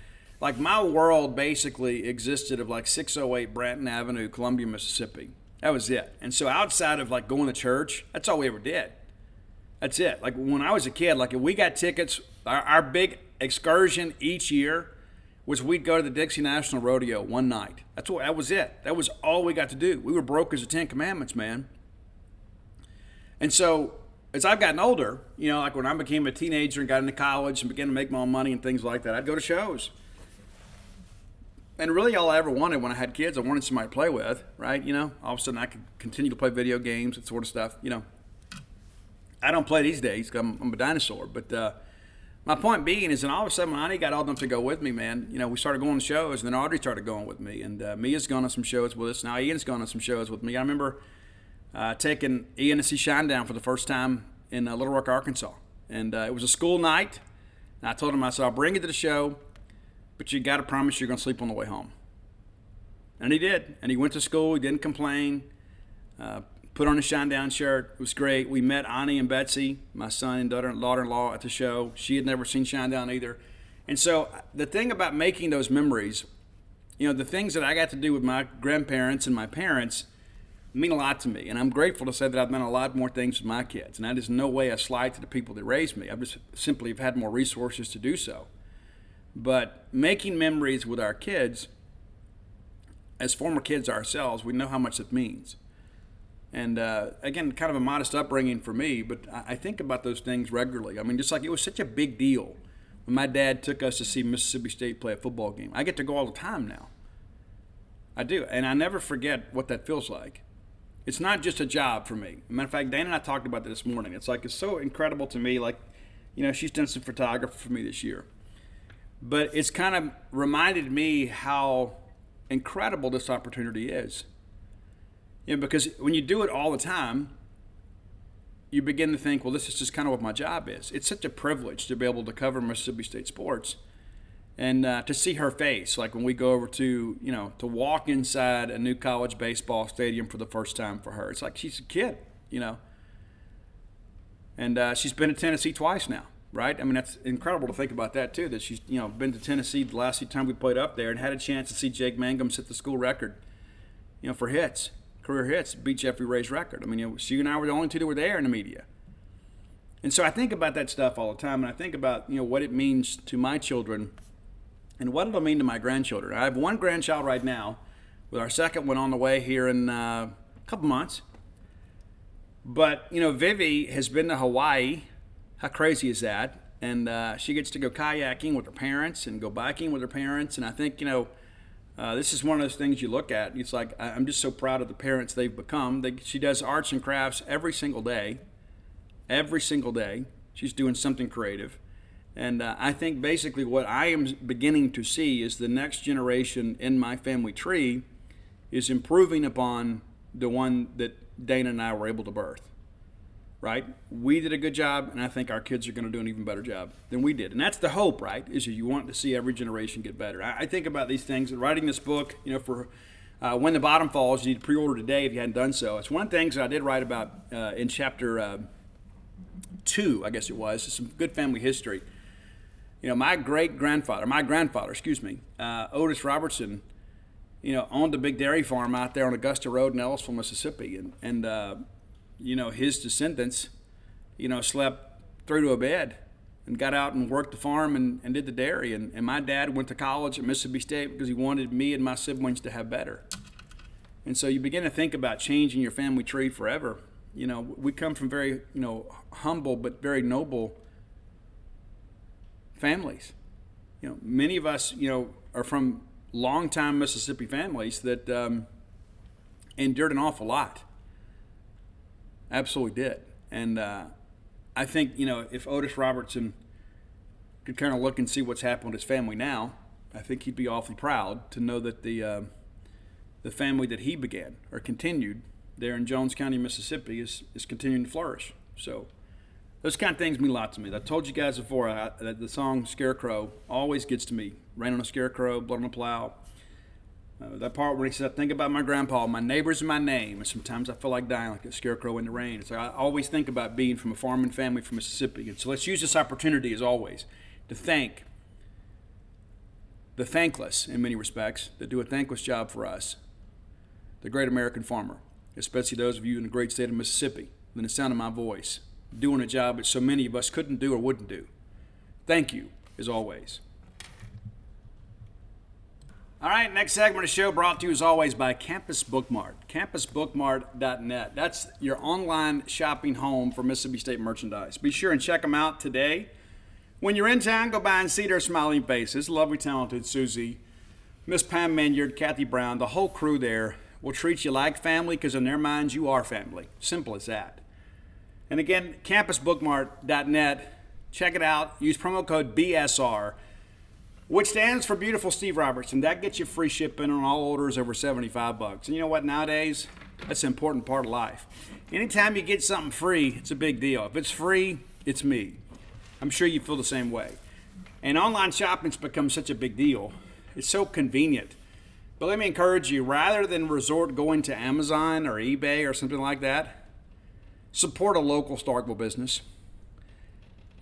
like my world basically existed of like 608 Branton Avenue, Columbia, Mississippi. That was it. And so outside of like going to church, that's all we ever did. That's it. Like when I was a kid, like if we got tickets, our big excursion each year was we'd go to the Dixie National Rodeo one night. That was it. That was all we got to do. We were broke as the Ten Commandments, man. And so as I've gotten older, like when I became a teenager and got into college and began to make my own money and things like that, I'd go to shows. And really all I ever wanted when I had kids, I wanted somebody to play with, right? All of a sudden I could continue to play video games, that sort of stuff, I don't play these days because I'm a dinosaur. But my point being is, and all of a sudden, when Ani got old enough to go with me, man, we started going to shows, and then Audrey started going with me, and Mia's gone on some shows with us. Now Ian's gone on some shows with me. I remember taking Ian to see Shinedown for the first time in Little Rock, Arkansas, and it was a school night. And I told him, I said, I'll bring you to the show, but you got to promise you're going to sleep on the way home. And he did, and he went to school. He didn't complain. Put on a Shinedown shirt. It was great. We met Ani and Betsy, my son and daughter-in-law, at the show. She had never seen Shinedown either. And so the thing about making those memories, the things that I got to do with my grandparents and my parents mean a lot to me. And I'm grateful to say that I've done a lot more things with my kids. And that is no way a slight to the people that raised me. I've just simply have had more resources to do so. But making memories with our kids, as former kids ourselves, we know how much it means. And again, kind of a modest upbringing for me, but I think about those things regularly. I mean, just like it was such a big deal when my dad took us to see Mississippi State play a football game. I get to go all the time now. I do, and I never forget what that feels like. It's not just a job for me. Matter of fact, Dana and I talked about that this morning. It's so incredible to me. Like, she's done some photography for me this year. But it's kind of reminded me how incredible this opportunity is. Because when you do it all the time, you begin to think, well, this is just kind of what my job is. It's such a privilege to be able to cover Mississippi State sports and to see her face, like when we go over to walk inside a new college baseball stadium for the first time for her. It's like she's a kid, And she's been to Tennessee twice now, right? I mean, that's incredible to think about that, too, that she's, been to Tennessee the last time we played up there and had a chance to see Jake Mangum set the school record, for hits. Career hits, beat Jeffrey Ray's record. I mean, she and I were the only two that were there in the media. And so I think about that stuff all the time, and I think about, what it means to my children and what it'll mean to my grandchildren. I have one grandchild right now, with our second one on the way here in a couple months. But, Vivi has been to Hawaii. How crazy is that? And she gets to go kayaking with her parents and go biking with her parents. And I think, this is one of those things you look at. It's like, I'm just so proud of the parents they've become. She does arts and crafts every single day. Every single day. She's doing something creative. And I think basically what I am beginning to see is the next generation in my family tree is improving upon the one that Dana and I were able to birth. Right? We did a good job, and I think our kids are going to do an even better job than we did. And that's the hope, right, is you want to see every generation get better. I think about these things, and writing this book, for When the Bottom Falls, you need to pre-order today if you hadn't done so. It's one of the things that I did write about in chapter 2, I guess it was, some good family history. My grandfather, Otis Robertson, owned a big dairy farm out there on Augusta Road in Ellisville, Mississippi, and his descendants, slept through to a bed and got out and worked the farm and did the dairy. And my dad went to college at Mississippi State because he wanted me and my siblings to have better. And so you begin to think about changing your family tree forever. We come from very, humble but very noble families. Many of us, are from longtime Mississippi families that endured an awful lot. Absolutely did. And I think, if Otis Robertson could kind of look and see what's happened with his family now, I think he'd be awfully proud to know that the the family that he began or continued there in Jones County, Mississippi is continuing to flourish. So those kind of things mean a lot to me. I told you guys before that the song Scarecrow always gets to me. Rain on a scarecrow, blood on a plow. That part where he said, I think about my grandpa, my neighbor's my name, and sometimes I feel like dying like a scarecrow in the rain. It's like I always think about being from a farming family from Mississippi. And so let's use this opportunity, as always, to thank the thankless, in many respects, that do a thankless job for us, the great American farmer, especially those of you in the great state of Mississippi, within the sound of my voice, doing a job that so many of us couldn't do or wouldn't do. Thank you, as always. All right, next segment of the show brought to you as always by Campus Bookmart, campusbookmart.net. That's your online shopping home for Mississippi State merchandise. Be sure and check them out today. When you're in town, go by and see their smiling faces. Lovely, talented Susie, Miss Pam Minyard, Kathy Brown, the whole crew there will treat you like family because in their minds you are family. Simple as that. And again, campusbookmart.net. Check it out. Use promo code BSR, which stands for Beautiful Steve Robertson. That gets you free shipping on all orders over $75. And you know what? Nowadays, that's an important part of life. Anytime you get something free, it's a big deal. If it's free, it's me. I'm sure you feel the same way. And online shopping's become such a big deal. It's so convenient. But let me encourage you, rather than resort going to Amazon or eBay or something like that, support a local Starkville business.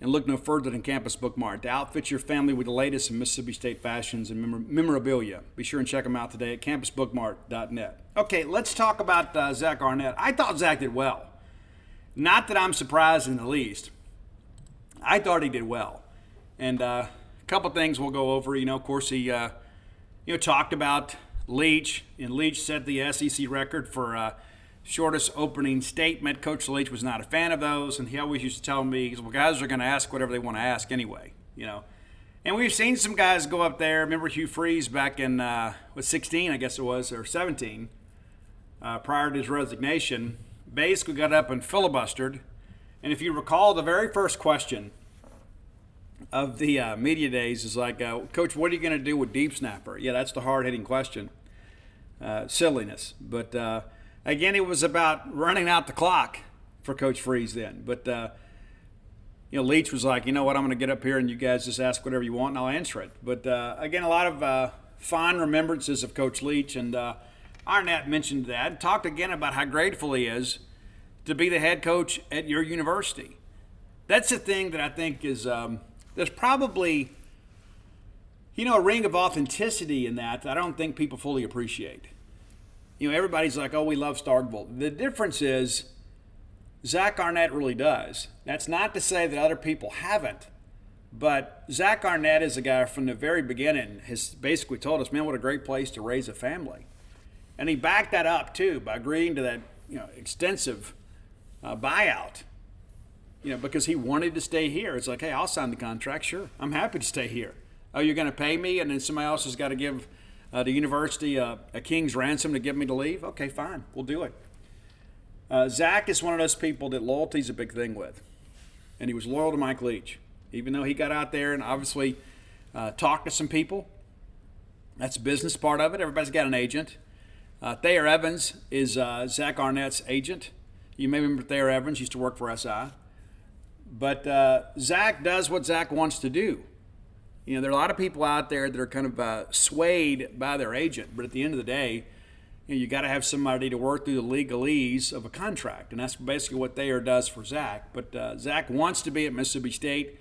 And look no further than Campus Bookmart to outfit your family with the latest in Mississippi State fashions and memorabilia. Be sure and check them out today at campusbookmart.net. Okay, let's talk about Zach Arnett. I thought Zach did well. Not that I'm surprised in the least. I thought he did well. And a couple things we'll go over. Of course, he talked about Leach, and Leach set the SEC record for shortest opening statement. Coach Leach was not a fan of those, and he always used to tell me, well, guys are going to ask whatever they want to ask anyway, And we've seen some guys go up there. Remember Hugh Freeze back in, 16, I guess it was, or 17, prior to his resignation, basically got up and filibustered. And if you recall, the very first question of the media days is like, Coach, what are you going to do with deep snapper? Yeah, that's the hard-hitting question. Silliness. But again, it was about running out the clock for Coach Freeze then. But, Leach was like, you know what, I'm going to get up here and you guys just ask whatever you want and I'll answer it. But, again, a lot of fond remembrances of Coach Leach. And Arnett mentioned that and talked again about how grateful he is to be the head coach at your university. That's the thing that I think is there's probably, a ring of authenticity in that I don't think people fully appreciate. Everybody's like, oh, we love Starkville. The difference is Zach Arnett really does. That's not to say that other people haven't, but Zach Arnett is a guy from the very beginning has basically told us, man, what a great place to raise a family. And he backed that up, too, by agreeing to that extensive buyout, because he wanted to stay here. It's like, hey, I'll sign the contract. Sure, I'm happy to stay here. Oh, you're going to pay me, and then somebody else has got to give the university a king's ransom to get me to leave? Okay, fine. We'll do it. Zach is one of those people that loyalty's a big thing with. And he was loyal to Mike Leach. Even though he got out there and obviously talked to some people. That's the business part of it. Everybody's got an agent. Thayer Evans is Zach Arnett's agent. You may remember Thayer Evans used to work for SI. But Zach does what Zach wants to do. There are a lot of people out there that are kind of swayed by their agent. But at the end of the day, you got to have somebody to work through the legalese of a contract. And that's basically what Thayer does for Zach. But Zach wants to be at Mississippi State.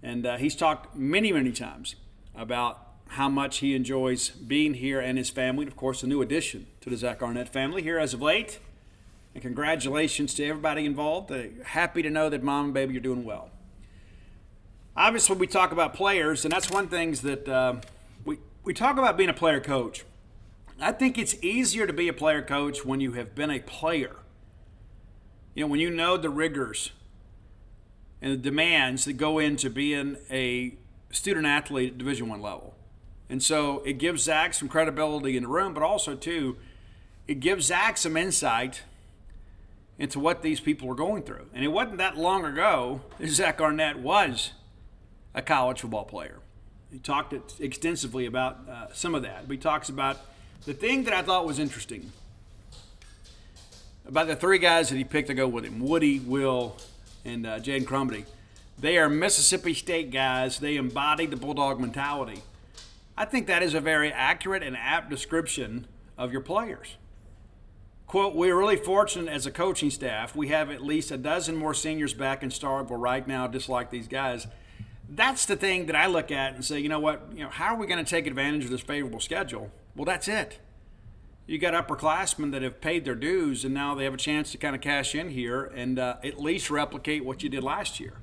And he's talked many, many times about how much he enjoys being here and his family. And, of course, a new addition to the Zach Arnett family here as of late. And congratulations to everybody involved. Happy to know that Mom and Baby are doing well. Obviously, we talk about players, and that's one thing that we talk about being a player coach. I think it's easier to be a player coach when you have been a player. When you know the rigors and the demands that go into being a student athlete at Division I level. And so it gives Zach some credibility in the room, but also, too, it gives Zach some insight into what these people are going through. And it wasn't that long ago that Zach Arnett was a college football player. He talked extensively about some of that. But he talks about The thing that I thought was interesting about the three guys that he picked to go with him, Woody, Will, and Jaden Crumby, they are Mississippi State guys. They embody the Bulldog mentality. I think that is a very accurate and apt description of your players. Quote, we're really fortunate as a coaching staff. We have at least a dozen more seniors back in Starkville right now, just like these guys. That's the thing that I look at and say, you know what, how are we going to take advantage of this favorable schedule? Well, that's it. You got upperclassmen that have paid their dues, and now they have a chance to kind of cash in here and at least replicate what you did last year.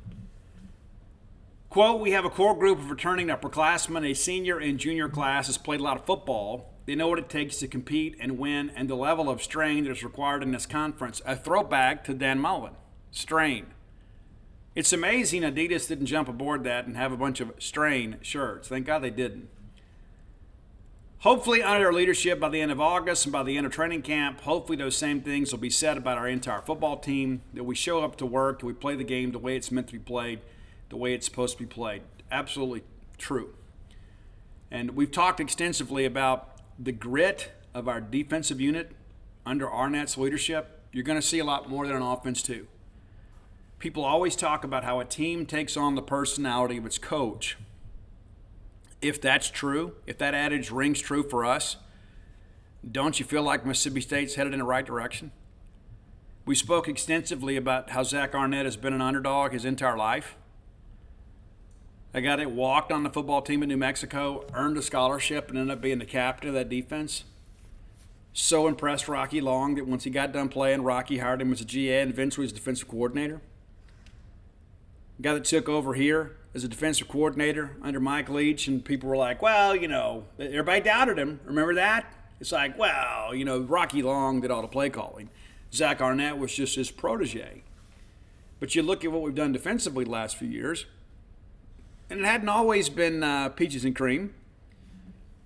Quote, we have a core group of returning upperclassmen. A senior and junior class has played a lot of football. They know what it takes to compete and win and the level of strain that is required in this conference. A throwback to Dan Mullen. Strain. It's amazing Adidas didn't jump aboard that and have a bunch of strain shirts. Thank God they didn't. Hopefully, under our leadership by the end of August and by the end of training camp, hopefully those same things will be said about our entire football team, that we show up to work, that we play the game the way it's meant to be played, the way it's supposed to be played. Absolutely true. And we've talked extensively about the grit of our defensive unit under Arnett's leadership. You're going to see a lot more than an offense, too. People always talk about how a team takes on the personality of its coach. If that's true, if that adage rings true for us, don't you feel like Mississippi State's headed in the right direction? We spoke extensively about how Zach Arnett has been an underdog his entire life. A guy that walked on the football team in New Mexico, earned a scholarship, and ended up being the captain of that defense. So impressed Rocky Long that once he got done playing, Rocky hired him as a GA and eventually as defensive coordinator. A guy that took over here as a defensive coordinator under Mike Leach, and people were like, well, everybody doubted him. Remember that? It's like, well, Rocky Long did all the play calling. Zach Arnett was just his protege. But you look at what we've done defensively the last few years, and it hadn't always been peaches and cream,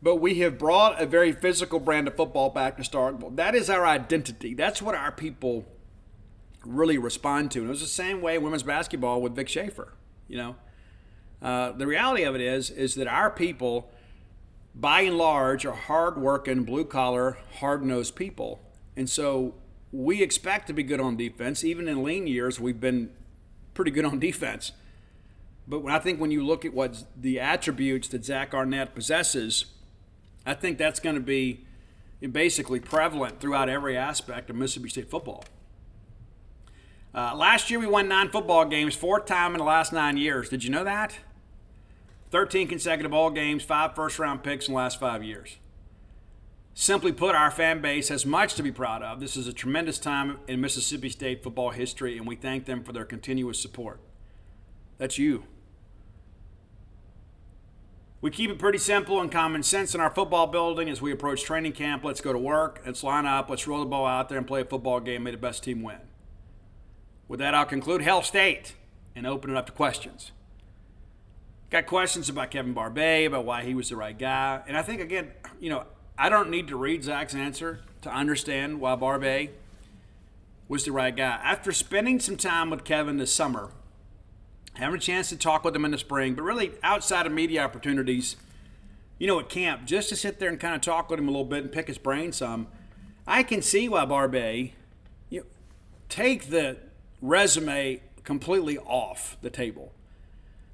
but we have brought a very physical brand of football back to Starkville. That is our identity. That's what our people really respond to. And it was the same way in women's basketball with Vic Schaefer. The reality of it is that our people, by and large, are hard-working, blue-collar, hard-nosed people. And so we expect to be good on defense. Even in lean years, we've been pretty good on defense. But I think when you look at what the attributes that Zach Arnett possesses, I think that's going to be basically prevalent throughout every aspect of Mississippi State football. Last year we won 9 football games, 4th time in the last 9 years. Did you know that? 13 consecutive bowl games, 5 first-round picks in the last 5 years. Simply put, our fan base has much to be proud of. This is a tremendous time in Mississippi State football history, and we thank them for their continuous support. That's you. We keep it pretty simple and common sense in our football building as we approach training camp. Let's go to work. Let's line up. Let's roll the ball out there and play a football game. May the best team win. With that, I'll conclude Hell State and open it up to questions. Got questions about Kevin Barbay, about why he was the right guy. And I think, again, I don't need to read Zach's answer to understand why Barbay was the right guy. After spending some time with Kevin this summer, having a chance to talk with him in the spring, but really outside of media opportunities, at camp, just to sit there and kind of talk with him a little bit and pick his brain some, I can see why Barbay, take the resume completely off the table.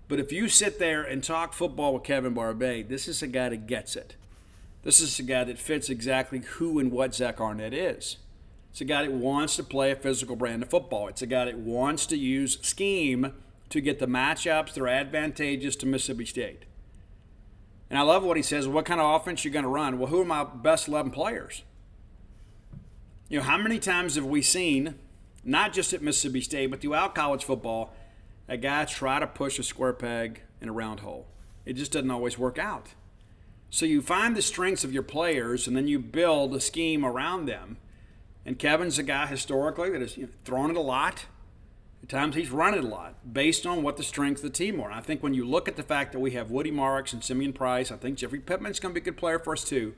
But if you sit there and talk football with Kevin Barbay, this is a guy that gets it. This is a guy that fits exactly who and what Zach Arnett is. It's a guy that wants to play a physical brand of football. It's a guy that wants to use scheme to get the matchups that are advantageous to Mississippi State. And I love what he says, what kind of offense you're going to run? Well, who are my best 11 players? How many times have we seen, not just at Mississippi State, but throughout college football, a guy try to push a square peg in a round hole? It just doesn't always work out. So you find the strengths of your players, and then you build a scheme around them. And Kevin's a guy historically that has thrown it a lot. At times he's run it a lot based on what the strengths of the team are. And I think when you look at the fact that we have Woody Marks and Simeon Price, I think Jeffrey Pittman's going to be a good player for us too.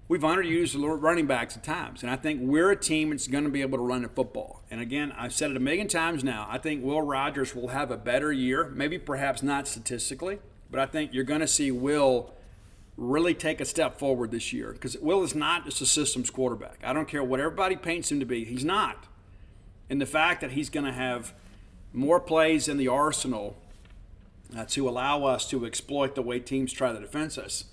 We've underused the running backs at times. And I think we're a team that's going to be able to run the football. And again, I've said it a million times now, I think Will Rogers will have a better year, maybe perhaps not statistically, but I think you're going to see Will really take a step forward this year, because Will is not just a systems quarterback. I don't care what everybody paints him to be. He's not. And the fact that he's going to have more plays in the arsenal to allow us to exploit the way teams try to defend us,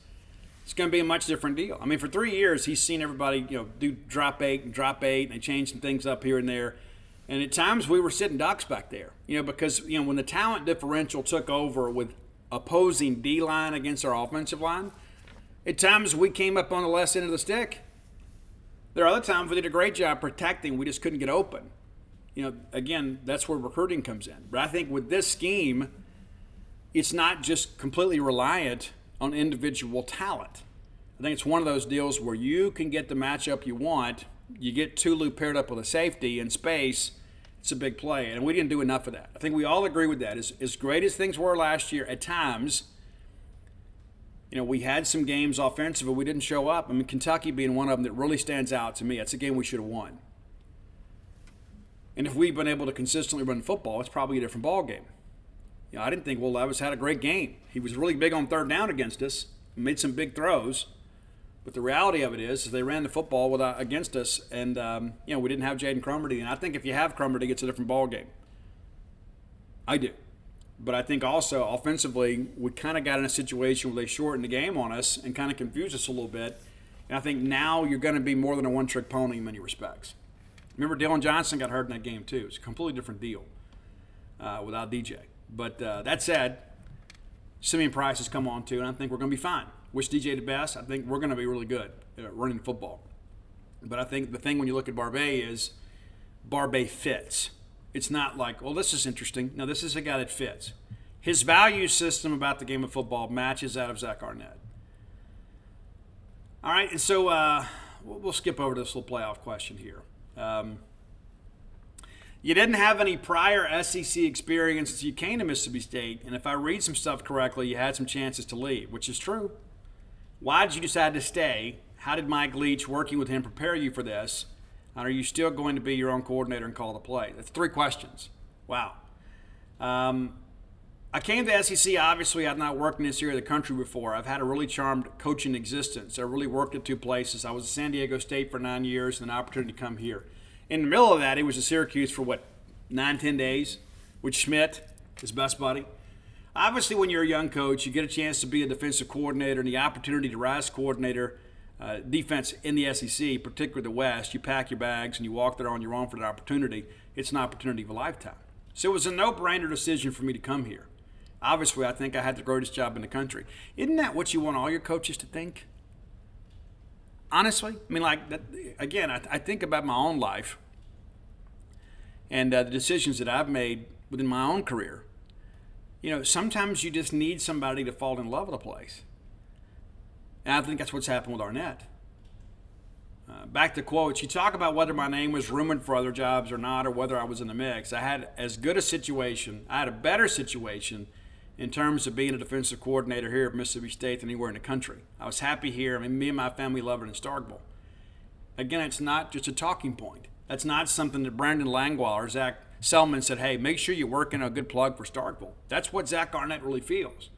it's going to be a much different deal. I mean, for 3 years, he's seen everybody, do drop eight, and they change some things up here and there. And at times we were sitting ducks back there, because, when the talent differential took over with opposing D-line against our offensive line, at times we came up on the left end of the stick. There are other times we did a great job protecting. We just couldn't get open. Again, that's where recruiting comes in. But I think with this scheme, it's not just completely reliant on individual talent. I think it's one of those deals where you can get the matchup you want. You get Tulu paired up with a safety in space, it's a big play. And we didn't do enough of that. I think we all agree with that. As great as things were last year, at times, we had some games offensively we didn't show up. I mean, Kentucky being one of them that really stands out to me. It's a game we should have won. And if we'd been able to consistently run football, it's probably a different ball game. I didn't think Will Levis had a great game. He was really big on third down against us, made some big throws. But the reality of it is they ran the football against us, and we didn't have Jaden Cromartie. And I think if you have Cromartie, it's a different ball game. I do. But I think also offensively, we kind of got in a situation where they shortened the game on us and kind of confused us a little bit. And I think now you're going to be more than a one-trick pony in many respects. Remember, Dylan Johnson got hurt in that game too. It's a completely different deal without DJ. But that said, Simeon Price has come on too, and I think we're going to be fine. Wish DJ the best. I think we're going to be really good at running football. But I think the thing when you look at Barbay is Barbay fits. It's not like, well, this is interesting. No, this is a guy that fits. His value system about the game of football matches that of Zach Arnett. All right, and so we'll skip over this little playoff question here. You didn't have any prior SEC experience since you came to Mississippi State, and if I read some stuff correctly, you had some chances to leave, which is true. Why did you decide to stay? How did Mike Leach, working with him, prepare you for this? And are you still going to be your own coordinator and call the play? That's 3 questions. Wow. I came to SEC, obviously I've not worked in this area of the country before. I've had a really charmed coaching existence. I really worked at 2 places. I was at San Diego State for 9 years and an opportunity to come here. In the middle of that, he was at Syracuse for, 9-10 days with Schmidt, his best buddy. Obviously, when you're a young coach, you get a chance to be a defensive coordinator and the opportunity to rise coordinator defense in the SEC, particularly the West. You pack your bags and you walk there on your own for that opportunity. It's an opportunity of a lifetime. So it was a no-brainer decision for me to come here. Obviously, I think I had the greatest job in the country. Isn't that what you want all your coaches to think? Honestly, I mean, again, I think about my own life and the decisions that I've made within my own career. Sometimes you just need somebody to fall in love with a place. And I think that's what's happened with Arnett. Back to quotes, you talk about whether my name was rumored for other jobs or not, or whether I was in the mix. I had a better situation in terms of being a defensive coordinator here at Mississippi State than anywhere in the country. I was happy here. I mean, me and my family love it in Starkville. Again, it's not just a talking point. That's not something that Brandon Langlois or Zach Selman said, hey, make sure you work in a good plug for Starkville. That's what Zach Arnett really feels.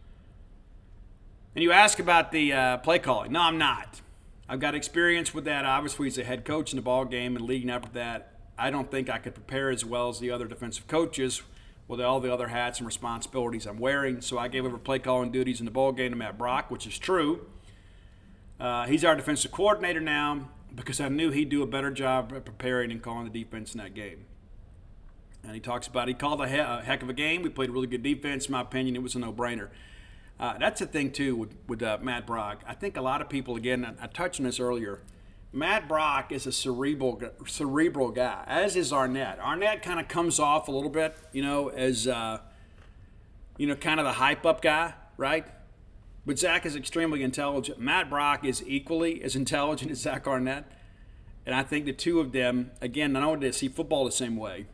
And you ask about the play calling. No, I'm not. I've got experience with that. Obviously, he's a head coach in the ball game and leading up to that. I don't think I could prepare as well as the other defensive coaches with all the other hats and responsibilities I'm wearing. So I gave over play calling duties in the ball game to Matt Brock, which is true. He's our defensive coordinator now because I knew he'd do a better job at preparing and calling the defense in that game. And he talks about he called a heck of a game. We played really good defense. In my opinion, it was a no-brainer. That's the thing, too, with Matt Brock. I think a lot of people, again, I touched on this earlier, Matt Brock is a cerebral guy, as is Arnett. Arnett kind of comes off a little bit, as, kind of the hype-up guy, right? But Zach is extremely intelligent. Matt Brock is equally as intelligent as Zach Arnett. And I think the two of them, again, not only do they see football the same way,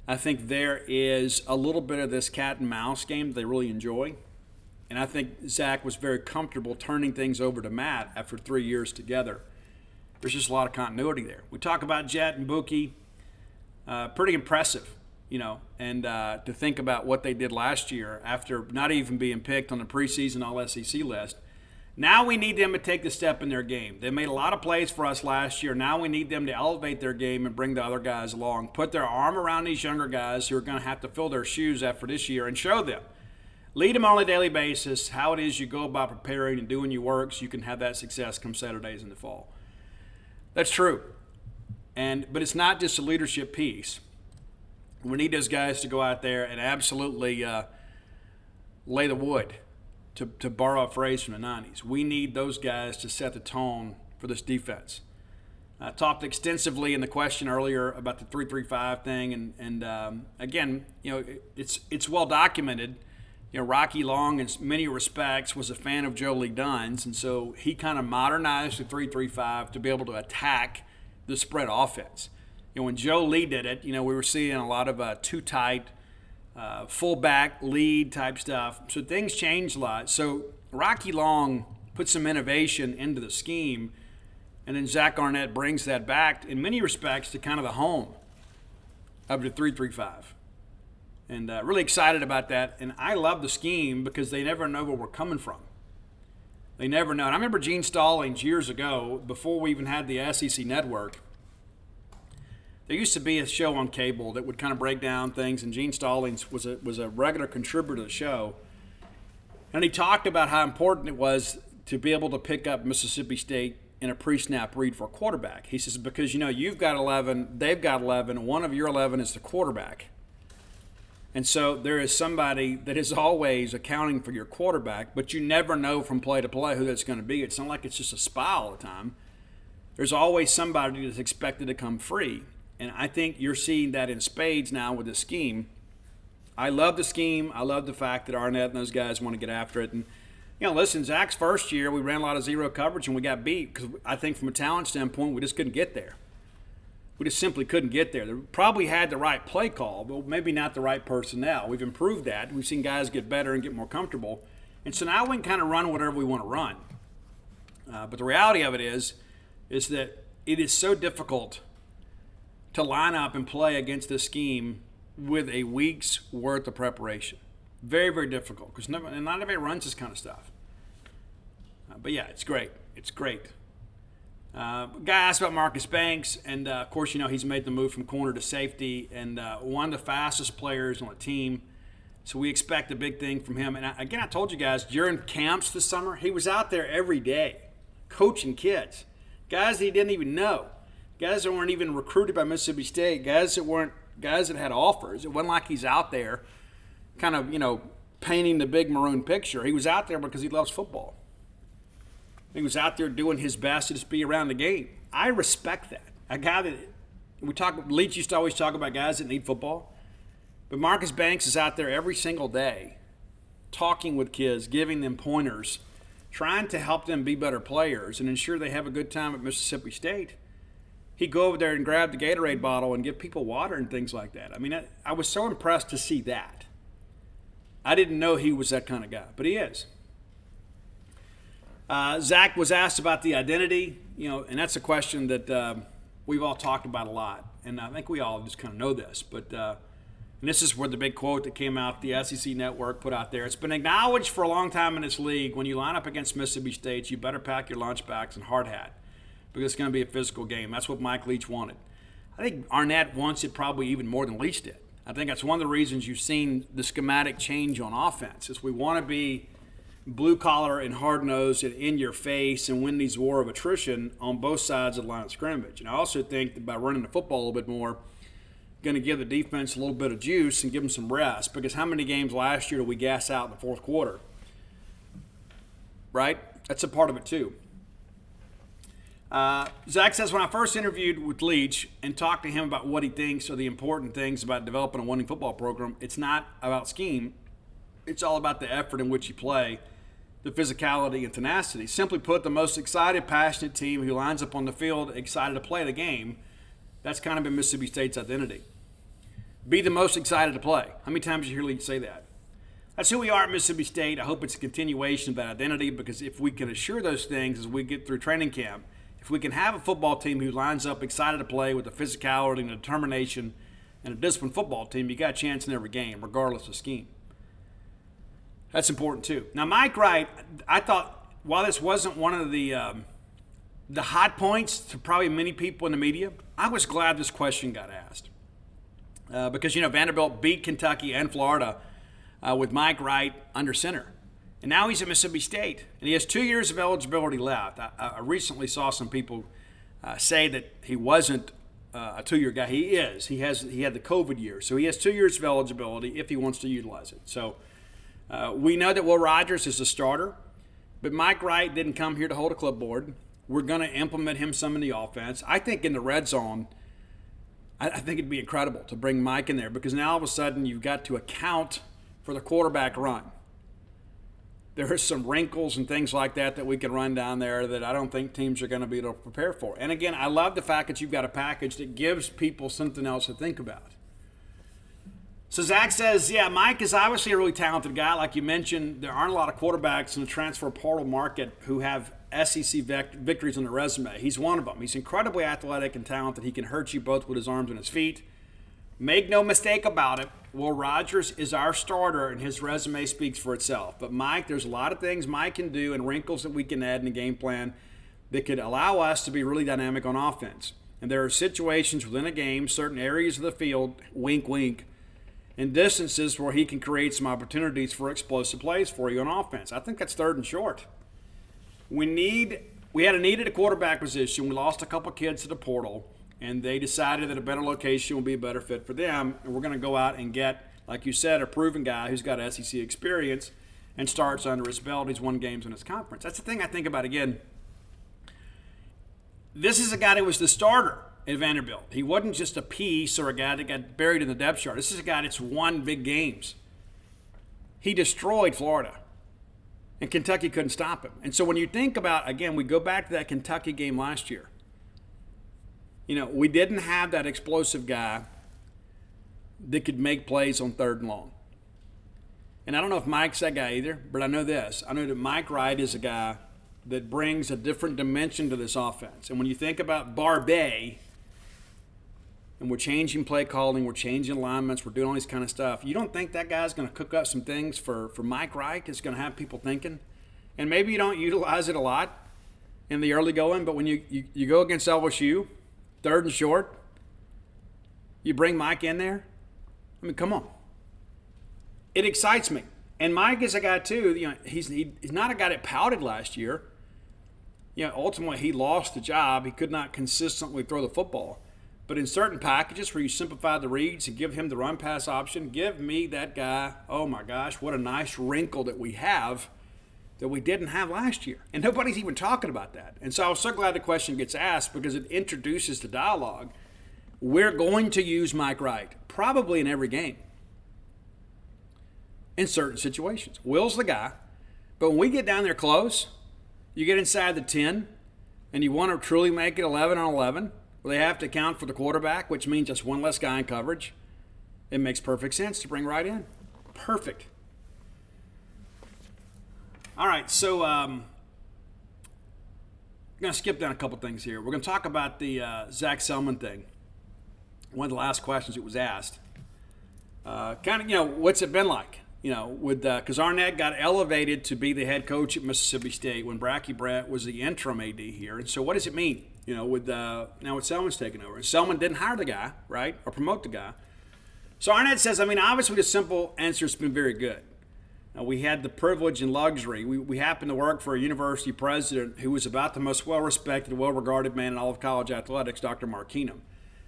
I think there is a little bit of this cat and mouse game that they really enjoy. And I think Zach was very comfortable turning things over to Matt after 3 years together. There's just a lot of continuity there. We talk about Jet and Buki, pretty impressive, and to think about what they did last year after not even being picked on the preseason All-SEC list. Now we need them to take the step in their game. They made a lot of plays for us last year. Now we need them to elevate their game and bring the other guys along. Put their arm around these younger guys who are going to have to fill their shoes after this year and show them. Lead them on a daily basis how it is you go about preparing and doing your work so you can have that success come Saturdays in the fall. That's true. But it's not just a leadership piece. We need those guys to go out there and absolutely lay the wood. To borrow a phrase from the 90s, we need those guys to set the tone for this defense. I talked extensively in the question earlier about the 3-3-5 thing, and again, it's well documented. Rocky Long, in many respects, was a fan of Joe Lee Dunn's, and so he kind of modernized the 3-3-5 to be able to attack the spread offense. When Joe Lee did it, we were seeing a lot of too tight. Fullback lead type stuff. So things changed a lot. So Rocky Long put some innovation into the scheme, and then Zach Arnett brings that back in many respects to kind of the home of the 3-3-5. And really excited about that. And I love the scheme because they never know where we're coming from. They never know. And I remember Gene Stallings years ago, before we even had the SEC network, there used to be a show on cable that would kind of break down things, and Gene Stallings was a regular contributor to the show. And he talked about how important it was to be able to pick up Mississippi State in a pre-snap read for a quarterback. He says, because, you've got 11, they've got 11, one of your 11 is the quarterback. And so there is somebody that is always accounting for your quarterback, but you never know from play to play who that's going to be. It's not like it's just a spy all the time. There's always somebody that's expected to come free. And I think you're seeing that in spades now with the scheme. I love the scheme. I love the fact that Arnett and those guys want to get after it. And, listen, Zach's first year, we ran a lot of zero coverage and we got beat because I think from a talent standpoint, we just couldn't get there. We just simply couldn't get there. They probably had the right play call, but maybe not the right personnel. We've improved that. We've seen guys get better and get more comfortable. And so now we can kind of run whatever we want to run. But the reality of it is that it is so difficult to line up and play against this scheme with a week's worth of preparation. Very, very difficult because not everybody runs this kind of stuff. But yeah, it's great. It's great. Guy asked about Marcus Banks, and of course, he's made the move from corner to safety, and one of the fastest players on the team. So we expect a big thing from him. And I told you guys, during camps this summer, he was out there every day coaching kids, guys he didn't even know. Guys that weren't even recruited by Mississippi State, guys that had offers. It wasn't like he's out there kind of, painting the big maroon picture. He was out there because he loves football. He was out there doing his best to just be around the game. I respect that. A guy that Leach used to always talk about guys that need football. But Marcus Banks is out there every single day talking with kids, giving them pointers, trying to help them be better players and ensure they have a good time at Mississippi State. He'd go over there and grab the Gatorade bottle and give people water and things like that. I mean, I was so impressed to see that. I didn't know he was that kind of guy, but he is. Zach was asked about the identity, and that's a question that we've all talked about a lot. And I think we all just kind of know this. But and this is where the big quote that came out, the SEC Network put out there. It's been acknowledged for a long time in this league, when you line up against Mississippi State, you better pack your lunch bags and hard hat, because it's going to be a physical game. That's what Mike Leach wanted. I think Arnett wants it probably even more than Leach did. I think that's one of the reasons you've seen the schematic change on offense, is we want to be blue-collar and hard-nosed and in your face and win these war of attrition on both sides of the line of scrimmage. And I also think that by running the football a little bit more, going to give the defense a little bit of juice and give them some rest, because how many games last year did we gas out in the fourth quarter? Right? That's a part of it too. Zach says, when I first interviewed with Leach and talked to him about what he thinks are the important things about developing a winning football program, it's not about scheme. It's all about the effort in which you play, the physicality and tenacity. Simply put, the most excited, passionate team who lines up on the field excited to play the game. That's kind of been Mississippi State's identity. Be the most excited to play. How many times did you hear Leach say that? That's who we are at Mississippi State. I hope it's a continuation of that identity, because if we can assure those things as we get through training camp, if we can have a football team who lines up excited to play with the physicality and the determination and a disciplined football team, you got a chance in every game, regardless of scheme. That's important too. Now, Mike Wright, I thought while this wasn't one of the hot points to probably many people in the media, I was glad this question got asked. Because, Vanderbilt beat Kentucky and Florida with Mike Wright under center. And now he's at Mississippi State. And he has 2 years of eligibility left. I recently saw some people say that he wasn't a 2-year guy. He is. He had the COVID year. So he has 2 years of eligibility if he wants to utilize it. So we know that Will Rogers is the starter. But Mike Wright didn't come here to hold a clipboard. We're going to implement him some in the offense. I think in the red zone, I think it'd be incredible to bring Mike in there because now all of a sudden you've got to account for the quarterback run. There are some wrinkles and things like that we can run down there that I don't think teams are going to be able to prepare for. And again, I love the fact that you've got a package that gives people something else to think about. So Zach says, yeah, Mike is obviously a really talented guy. Like you mentioned, there aren't a lot of quarterbacks in the transfer portal market who have SEC victories on their resume. He's one of them. He's incredibly athletic and talented. He can hurt you both with his arms and his feet. Make no mistake about it, Will Rogers is our starter, and his resume speaks for itself. But Mike, there's a lot of things Mike can do and wrinkles that we can add in the game plan that could allow us to be really dynamic on offense. And there are situations within a game, certain areas of the field, wink, wink, and distances where he can create some opportunities for explosive plays for you on offense. I think that's third and short. We had a need at a quarterback position. We lost a couple kids to the portal, and they decided that a better location would be a better fit for them. And we're going to go out and get, like you said, a proven guy who's got SEC experience and starts under his belt. He's won games in his conference. That's the thing I think about again. This is a guy that was the starter at Vanderbilt. He wasn't just a piece or a guy that got buried in the depth chart. This is a guy that's won big games. He destroyed Florida, and Kentucky couldn't stop him. And so when you think about, again, we go back to that Kentucky game last year. We didn't have that explosive guy that could make plays on third and long. And I don't know if Mike's that guy either, but I know this. I know that Mike Wright is a guy that brings a different dimension to this offense. And when you think about Barbay, and we're changing play calling, we're changing alignments, we're doing all this kind of stuff, you don't think that guy's going to cook up some things for Mike Wright that's going to have people thinking? And maybe you don't utilize it a lot in the early going, but when you go against LSU, third and short, you bring Mike in there? I mean, come on. It excites me. And Mike is a guy, too, he's not a guy that pouted last year. Ultimately he lost the job. He could not consistently throw the football. But in certain packages where you simplify the reads and give him the run-pass option, give me that guy. Oh, my gosh, what a nice wrinkle that we have that we didn't have last year. And nobody's even talking about that. And so I was so glad the question gets asked because it introduces the dialogue. We're going to use Mike Wright probably in every game in certain situations. Will's the guy. But when we get down there close, you get inside the 10, and you want to truly make it 11 on 11, where they have to account for the quarterback, which means just one less guy in coverage. It makes perfect sense to bring Wright in. Perfect. All right, so I'm going to skip down a couple things here. We're going to talk about the Zach Selman thing. One of the last questions that was asked. What's it been like? Because Arnett got elevated to be the head coach at Mississippi State when Bracky Brett was the interim AD here. And so what does it mean, now with Selman's taking over? Selman didn't hire the guy, right, or promote the guy. So Arnett says, obviously the simple answer has been very good. We had the privilege and luxury. We happened to work for a university president who was about the most well-respected, well-regarded man in all of college athletics, Dr. Mark Keenum.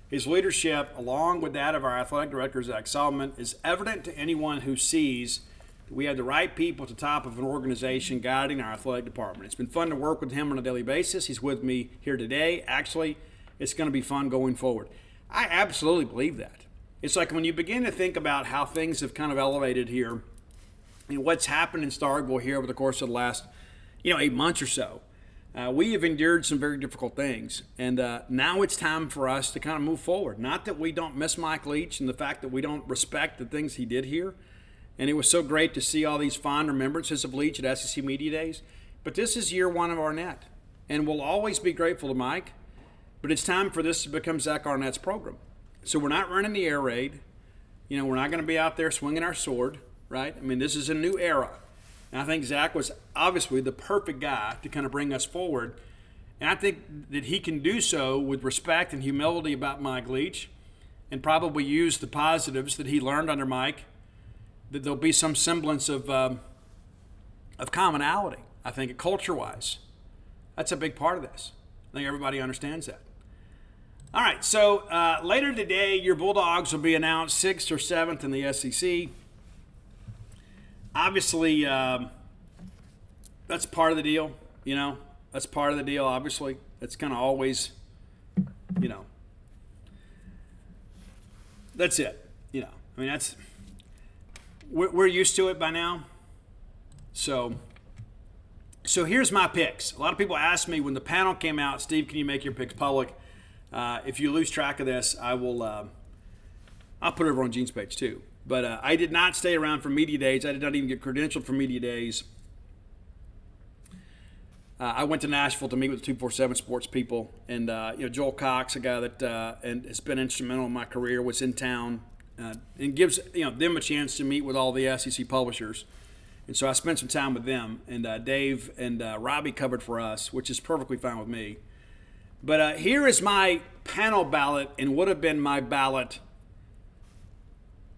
His leadership, along with that of our athletic director, Zach Solomon, is evident to anyone who sees that we have the right people at the top of an organization guiding our athletic department. It's been fun to work with him on a daily basis. He's with me here today. Actually, it's going to be fun going forward. I absolutely believe that. It's like when you begin to think about how things have kind of elevated here and what's happened in Starkville here over the course of the last, 8 months or so. We have endured some very difficult things, and now it's time for us to kind of move forward. Not that we don't miss Mike Leach and the fact that we don't respect the things he did here, and it was so great to see all these fond remembrances of Leach at SEC Media Days, but this is year one of Arnett, and we'll always be grateful to Mike, but it's time for this to become Zach Arnett's program. So we're not running the air raid. We're not going to be out there swinging our sword, right? This is a new era. And I think Zach was obviously the perfect guy to kind of bring us forward. And I think that he can do so with respect and humility about Mike Leach, and probably use the positives that he learned under Mike, that there'll be some semblance of commonality, I think, culture-wise. That's a big part of this. I think everybody understands that. All right, so later today, your Bulldogs will be announced 6th or 7th in the SEC. Obviously, that's part of the deal, you know. That's part of the deal, obviously. It's kind of always, you know. That's it, you know. I mean, we're used to it by now. So here's my picks. A lot of people ask me when the panel came out, Steve, can you make your picks public? If you lose track of this, I'll put it over on Gene's page too. But I did not stay around for media days. I did not even get credentialed for media days. I went to Nashville to meet with the 247 Sports people, and Joel Cox, a guy that and has been instrumental in my career, was in town, and gives them a chance to meet with all the SEC publishers. And so I spent some time with them, and Dave and Robbie covered for us, which is perfectly fine with me. But here is my panel ballot, and would have been my ballot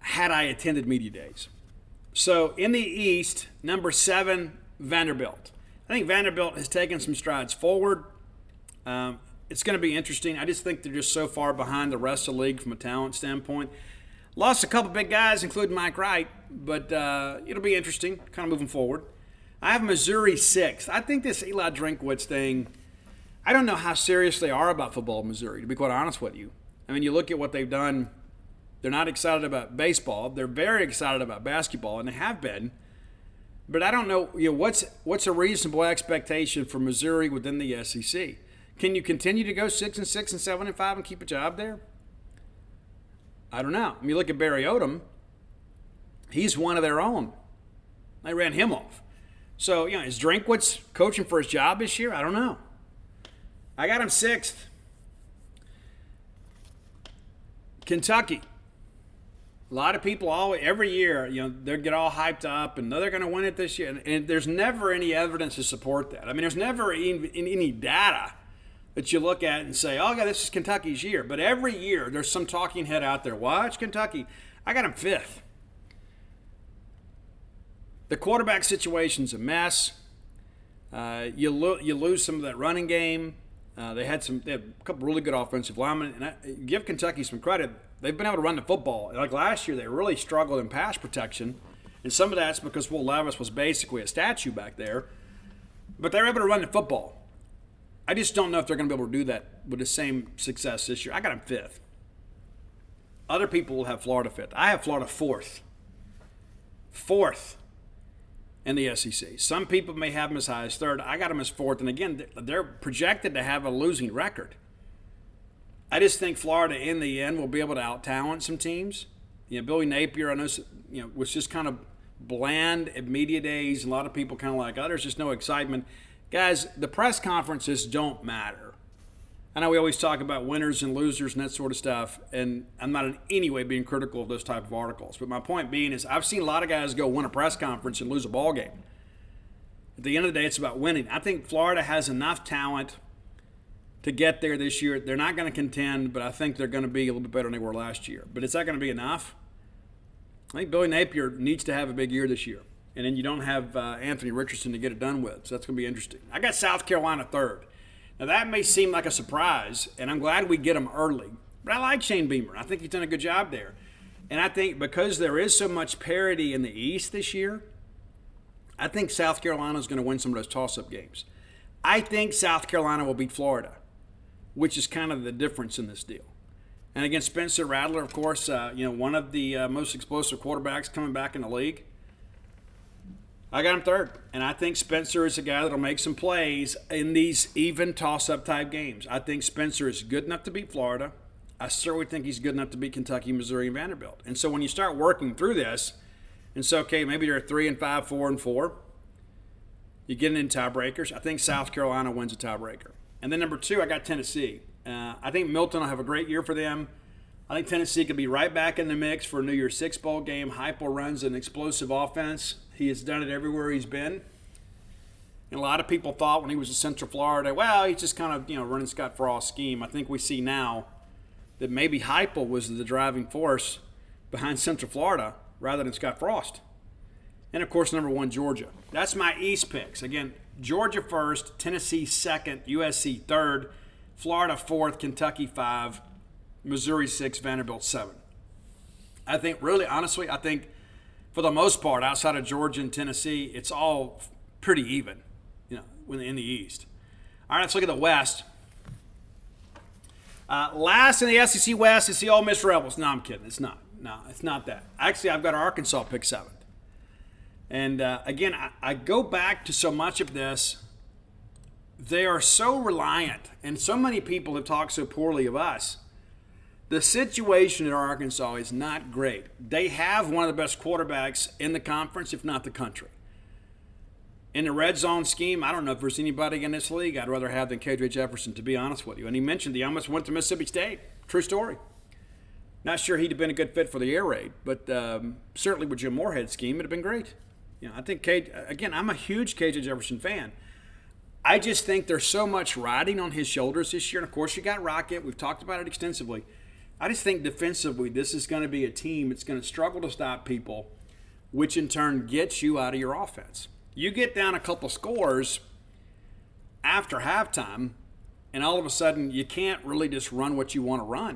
had I attended media days. So in the East, number 7, Vanderbilt. I think Vanderbilt has taken some strides forward. It's going to be interesting. I just think they're just so far behind the rest of the league from a talent standpoint. Lost a couple big guys, including Mike Wright, but it'll be interesting, kind of moving forward. I have Missouri 6th. I think this Eli Drinkwitz thing, I don't know how serious they are about football in Missouri, to be quite honest with you. I mean, you look at what they've done. They're not excited about baseball. They're very excited about basketball, and they have been. But I don't know, what's a reasonable expectation for Missouri within the SEC? Can you continue to go 6-6 and 7-5 and keep a job there? I don't know. I mean, you look at Barry Odom. He's one of their own. They ran him off. So, is Drinkwitz coaching for his job this year? I don't know. I got him 6th. Kentucky. A lot of people every year, they get all hyped up and they're going to win it this year. And there's never any evidence to support that. I mean, there's never any data that you look at and say, oh, yeah, this is Kentucky's year. But every year there's some talking head out there. Watch Kentucky. I got them 5th. The quarterback situation's a mess. You lose some of that running game. They had a couple really good offensive linemen. And I give Kentucky some credit. They've been able to run the football. Like last year, they really struggled in pass protection. And some of that's because Will Levis was basically a statue back there. But they're able to run the football. I just don't know if they're going to be able to do that with the same success this year. I got them 5th. Other people will have Florida 5th. I have Florida 4th. 4th in the SEC. Some people may have them as high as 3rd. I got them as 4th. And again, they're projected to have a losing record. I just think Florida, in the end, will be able to out-talent some teams. Billy Napier, I know, was just kind of bland at media days. A lot of people kind of like, oh, there's just no excitement. Guys, the press conferences don't matter. I know we always talk about winners and losers and that sort of stuff, and I'm not in any way being critical of those type of articles. But my point being is I've seen a lot of guys go win a press conference and lose a ball game. At the end of the day, it's about winning. I think Florida has enough talent to get there this year. They're not going to contend, but I think they're going to be a little bit better than they were last year. But is that going to be enough? I think Billy Napier needs to have a big year this year. And then you don't have Anthony Richardson to get it done with. So that's going to be interesting. I got South Carolina 3rd. Now, that may seem like a surprise, and I'm glad we get them early. But I like Shane Beamer. I think he's done a good job there. And I think because there is so much parity in the East this year, I think South Carolina is going to win some of those toss-up games. I think South Carolina will beat Florida, which is kind of the difference in this deal. And again, Spencer Rattler, of course, one of the most explosive quarterbacks coming back in the league. I got him 3rd. And I think Spencer is a guy that will make some plays in these even toss-up type games. I think Spencer is good enough to beat Florida. I certainly think he's good enough to beat Kentucky, Missouri, and Vanderbilt. And so when you start working through this, and so, okay, maybe you're 3-5, 4-4, you get into tiebreakers. I think South Carolina wins a tiebreaker. And then number 2, I got Tennessee. I think Milton will have a great year for them. I think Tennessee could be right back in the mix for a New Year's Six bowl game. Heupel runs an explosive offense. He has done it everywhere he's been. And a lot of people thought when he was in Central Florida, well, he's just kind of, running Scott Frost's scheme. I think we see now that maybe Heupel was the driving force behind Central Florida rather than Scott Frost. And, of course, number 1, Georgia. That's my East picks. Again, Georgia first, Tennessee second, USC third, Florida fourth, Kentucky 5, Missouri 6, Vanderbilt 7. I think, really, honestly, for the most part, outside of Georgia and Tennessee, it's all pretty even, in the East. All right, let's look at the West. Last in the SEC West is the Ole Miss Rebels. No, I'm kidding. It's not. No, it's not that. Actually, I've got Arkansas pick 7th. And, again, I go back to so much of this. They are so reliant, and so many people have talked so poorly of us. The situation at Arkansas is not great. They have one of the best quarterbacks in the conference, if not the country. In the red zone scheme, I don't know if there's anybody in this league I'd rather have than KJ Jefferson, to be honest with you. And he mentioned he almost went to Mississippi State. True story. Not sure he'd have been a good fit for the air raid, but certainly with Jim Moorhead's scheme, it'd have been great. I think, again, I'm a huge KJ Jefferson fan. I just think there's so much riding on his shoulders this year. And, of course, you got Rocket. We've talked about it extensively. I just think defensively this is going to be a team that's going to struggle to stop people, which in turn gets you out of your offense. You get down a couple scores after halftime, and all of a sudden you can't really just run what you want to run.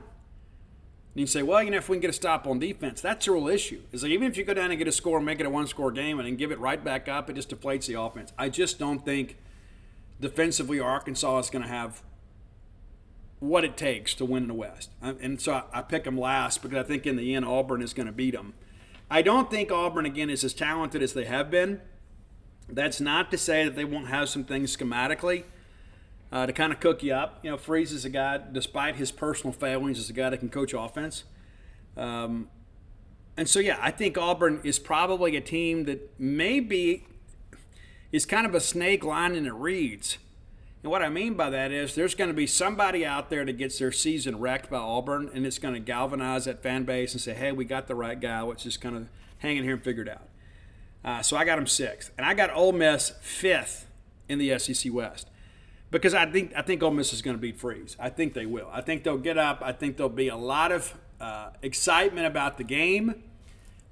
And you say, well, if we can get a stop on defense, that's a real issue. It's like even if you go down and get a score and make it a one-score game and then give it right back up, it just deflates the offense. I just don't think defensively Arkansas is going to have what it takes to win in the West. And so I pick them last because I think in the end Auburn is going to beat them. I don't think Auburn, again, is as talented as they have been. That's not to say that they won't have some things schematically to kind of cook you up. Freeze is a guy, despite his personal failings, is a guy that can coach offense. And so, I think Auburn is probably a team that maybe is kind of a snake line in the reeds. And what I mean by that is there's going to be somebody out there that gets their season wrecked by Auburn, and it's going to galvanize that fan base and say, hey, we got the right guy. Let's just kind of hang in here and figure it out. So I got them 6th. And I got Ole Miss 5th in the SEC West because I think Ole Miss is going to beat Freeze. I think they will. I think they'll get up. I think there'll be a lot of excitement about the game.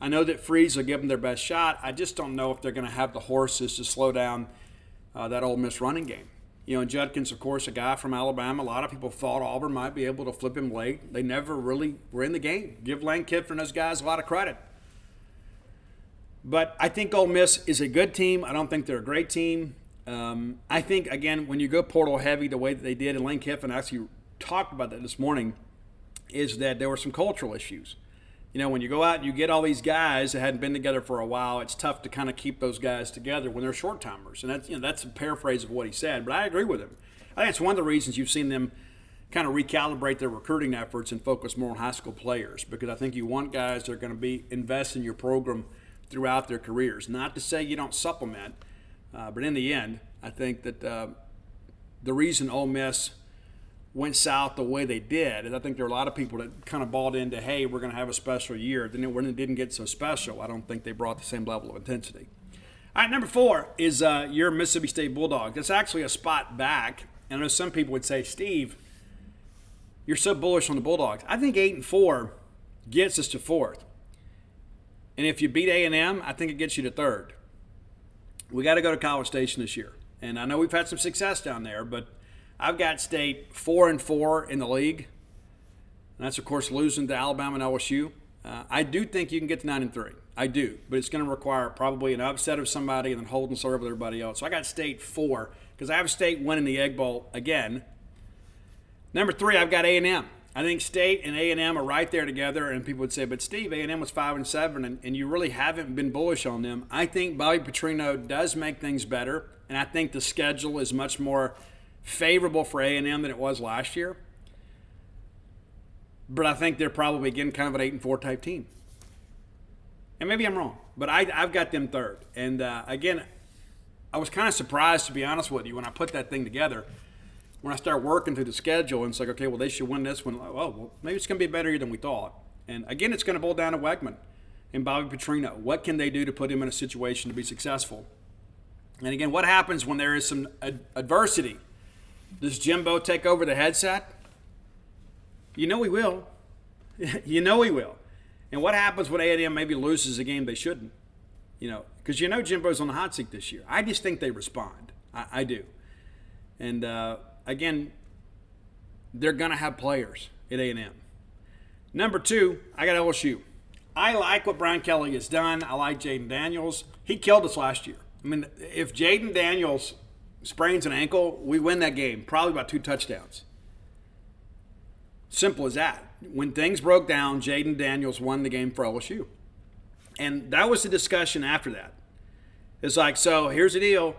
I know that Freeze will give them their best shot. I just don't know if they're going to have the horses to slow down that Ole Miss running game. And Judkins, of course, a guy from Alabama. A lot of people thought Auburn might be able to flip him late. They never really were in the game. Give Lane Kiffin and those guys a lot of credit. But I think Ole Miss is a good team. I don't think they're a great team. I think, again, when you go portal heavy the way that they did, and Lane Kiffin actually talked about that this morning, is that there were some cultural issues. When you go out and you get all these guys that hadn't been together for a while, it's tough to kind of keep those guys together when they're short-timers. And that's a paraphrase of what he said, but I agree with him. I think it's one of the reasons you've seen them kind of recalibrate their recruiting efforts and focus more on high school players, because I think you want guys that are going to invest in your program throughout their careers. Not to say you don't supplement, but in the end, I think that the reason Ole Miss went south the way they did, and I think there are a lot of people that kind of bought into, hey, we're going to have a special year. Then when it didn't get so special, I don't think they brought the same level of intensity. All right, number 4 is your Mississippi State Bulldogs. That's actually a spot back. And I know some people would say, Steve, you're so bullish on the Bulldogs. I think 8-4 gets us to 4th. And if you beat A&M, I think it gets you to 3rd. We got to go to College Station this year. And I know we've had some success down there, but I've got State 4-4 in the league. And that's, of course, losing to Alabama and LSU. I do think you can get to 9-3. I do. But it's going to require probably an upset of somebody and then hold and serve with everybody else. So I got State 4 because I have State winning the Egg Bowl again. Number 3, I've got A&M. I think State and A&M are right there together. And people would say, but Steve, A&M was 5-7, and you really haven't been bullish on them. I think Bobby Petrino does make things better. And I think the schedule is much more favorable for A&M than it was last year. But I think they're probably, again, kind of an 8-4 type team. And maybe I'm wrong, but I've got them 3rd. And, again, I was kind of surprised, to be honest with you, when I put that thing together. When I start working through the schedule, and it's like, okay, well, they should win this one. Oh, well, maybe it's going to be a better year than we thought. And, again, it's going to boil down to Wegman. and Bobby Petrino. What can they do to put him in a situation to be successful? And again, what happens when there is some adversity? Does Jimbo take over the headset? You know he will. You know he will. And what happens when A&M maybe loses a game they shouldn't? Because Jimbo's on the hot seat this year. I just think they respond. I do. And again, they're going to have players at A&M. Number 2, I got LSU. I like what Brian Kelly has done. I like Jaden Daniels. He killed us last year. I mean, if Jaden Daniels sprains an ankle, we win that game, probably by 2 touchdowns. Simple as that. When things broke down, Jaden Daniels won the game for LSU. And that was the discussion after that. It's like, so here's the deal.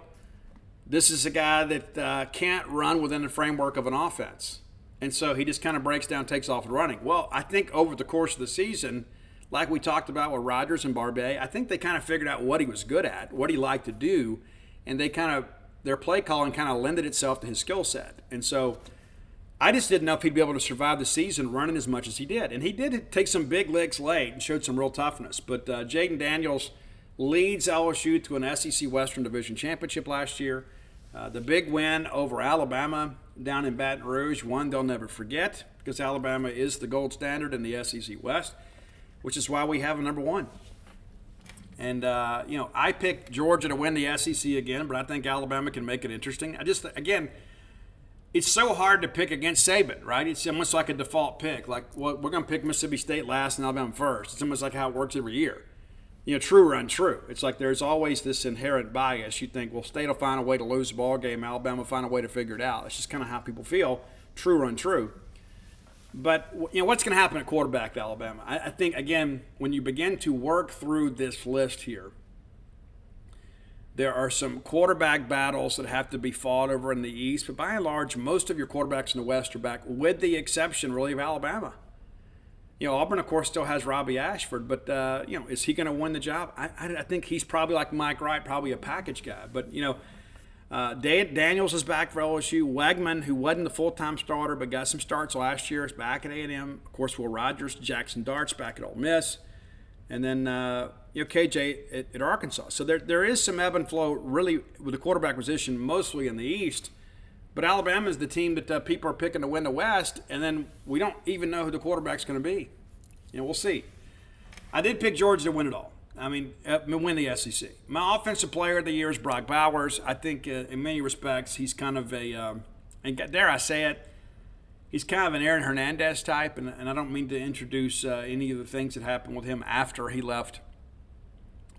This is a guy that can't run within the framework of an offense. And so he just kind of breaks down, takes off and running. Well, I think over the course of the season, like we talked about with Rodgers and Barbet, I think they kind of figured out what he was good at, what he liked to do, and their play calling kind of lended itself to his skill set. And so I just didn't know if he'd be able to survive the season running as much as he did. And he did take some big licks late and showed some real toughness. But Jaden Daniels leads LSU to an SEC Western Division championship last year. The big win over Alabama down in Baton Rouge, one they'll never forget because Alabama is the gold standard in the SEC West, which is why we have a number 1. And, I picked Georgia to win the SEC again, but I think Alabama can make it interesting. It's so hard to pick against Saban, right? It's almost like a default pick. Like, well, we're going to pick Mississippi State last and Alabama first. It's almost like how it works every year. True or untrue. It's like there's always this inherent bias. You think, well, State will find a way to lose the ball game. Alabama will find a way to figure it out. It's just kind of how people feel, true or untrue. But, what's going to happen at quarterback to Alabama? I think, again, when you begin to work through this list here, there are some quarterback battles that have to be fought over in the East. But by and large, most of your quarterbacks in the West are back, with the exception, really, of Alabama. Auburn, of course, still has Robbie Ashford. But, is he going to win the job? I think he's probably like Mike Wright, probably a package guy. But, Daniels is back for LSU. Wegman, who wasn't the full-time starter but got some starts last year, is back at A&M. Of course, Will Rogers, Jackson Dart's back at Ole Miss. And then, KJ at Arkansas. So there is some ebb and flow really with the quarterback position, mostly in the East. But Alabama is the team that people are picking to win the West, and then we don't even know who the quarterback's going to be. We'll see. I did pick Georgia to win it all. Win the SEC. My offensive player of the year is Brock Bowers. I think in many respects he's kind of and dare I say it, he's kind of an Aaron Hernandez type, and I don't mean to introduce any of the things that happened with him after he left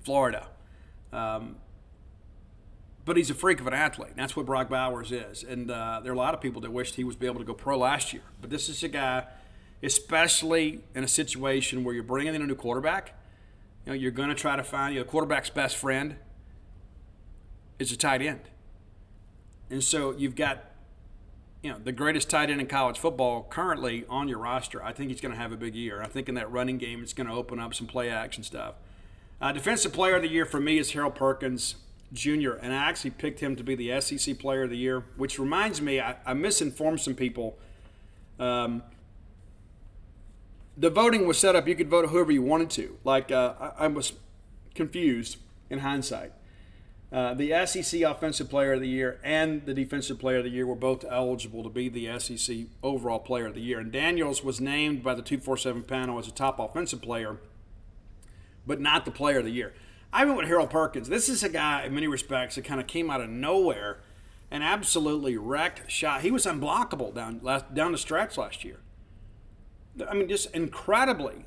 Florida. But he's a freak of an athlete. That's what Brock Bowers is. And there are a lot of people that wished he was be able to go pro last year. But this is a guy, especially in a situation where you're bringing in a new quarterback, you're going to try to find the quarterback's best friend is a tight end. And so you've got the greatest tight end in college football currently on your roster. I think he's going to have a big year. I think in that running game it's going to open up some play action stuff. Defensive player of the year for me is Harold Perkins Jr., and I actually picked him to be the SEC player of the year, which reminds me, I misinformed some people. The voting was set up, you could vote whoever you wanted to. I was confused in hindsight. The SEC Offensive Player of the Year and the Defensive Player of the Year were both eligible to be the SEC Overall Player of the Year. And Daniels was named by the 247 panel as a top offensive player, but not the Player of the Year. I went with Harold Perkins. This is a guy, in many respects, that kind of came out of nowhere and absolutely wrecked shot. He was unblockable down the stretch last year. Just incredibly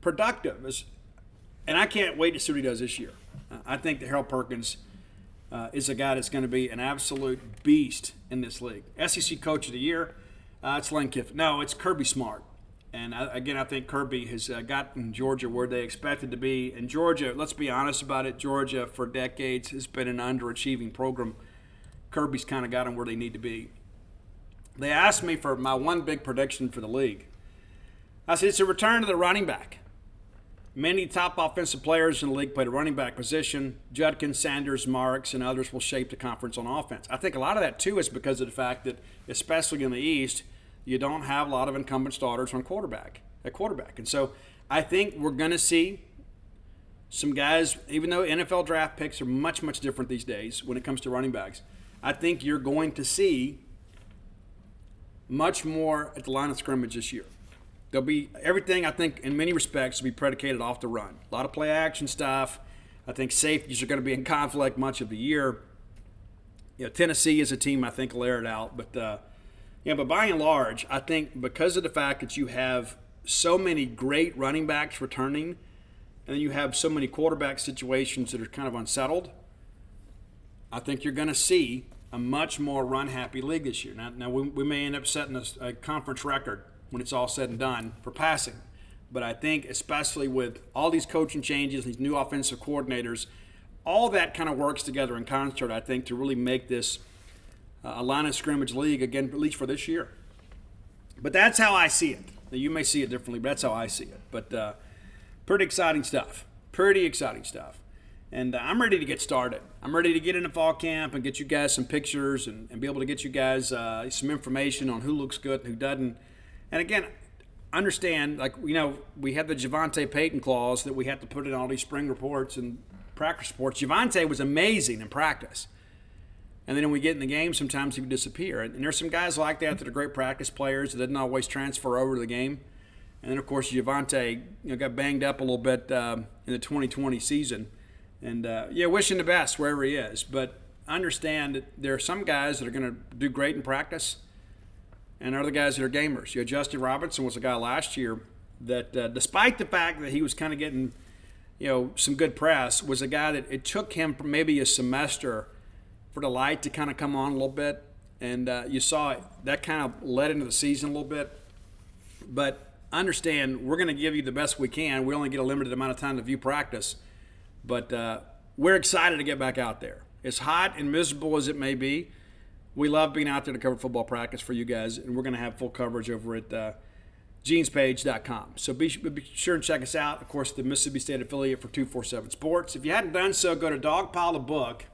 productive. And I can't wait to see what he does this year. I think that Harold Perkins is a guy that's going to be an absolute beast in this league. SEC Coach of the Year, it's Lane Kiffin. No, it's Kirby Smart. And I think Kirby has gotten Georgia where they expected to be. And Georgia, let's be honest about it, Georgia for decades has been an underachieving program. Kirby's kind of got them where they need to be. They asked me for my one big prediction for the league. I said it's a return to the running back. Many top offensive players in the league play the running back position. Judkins, Sanders, Marks, and others will shape the conference on offense. I think a lot of that, too, is because of the fact that, especially in the East, you don't have a lot of incumbent starters at quarterback. And so I think we're going to see some guys, even though NFL draft picks are much, much different these days when it comes to running backs, I think you're going to see much more at the line of scrimmage this year. There'll be everything, I think, in many respects, will be predicated off the run. A lot of play action stuff. I think safeties are going to be in conflict much of the year. Tennessee is a team I think will air it out. But by and large, I think because of the fact that you have so many great running backs returning, and then you have so many quarterback situations that are kind of unsettled, I think you're going to see a much more run-happy league this year. Now we may end up setting a conference record when it's all said and done for passing. But I think especially with all these coaching changes, these new offensive coordinators, all that kind of works together in concert, I think, to really make this a line of scrimmage league, again, at least for this year. But that's how I see it. Now, you may see it differently, but that's how I see it. But pretty exciting stuff. Pretty exciting stuff. And I'm ready to get started. I'm ready to get into fall camp and get you guys some pictures and be able to get you guys some information on who looks good and who doesn't. And again, understand, we have the Javonte Payton clause that we have to put in all these spring reports and practice reports. Javonte was amazing in practice. And then when we get in the game, sometimes he would disappear. And there's some guys like that that are great practice players that didn't always transfer over to the game. And then, of course, Javonte got banged up a little bit in the 2020 season. And, wishing the best wherever he is. But understand that there are some guys that are going to do great in practice and other guys that are gamers. Justin Robinson was a guy last year that, despite the fact that he was kind of getting, some good press, was a guy that it took him maybe a semester for the light to kind of come on a little bit. And you saw that kind of led into the season a little bit. But understand, we're going to give you the best we can. We only get a limited amount of time to view practice. But we're excited to get back out there. As hot and miserable as it may be, we love being out there to cover football practice for you guys, and we're going to have full coverage over at genespage.com. So be sure and check us out. Of course, the Mississippi State affiliate for 247 Sports. If you hadn't done so, go to Dogpile the Book.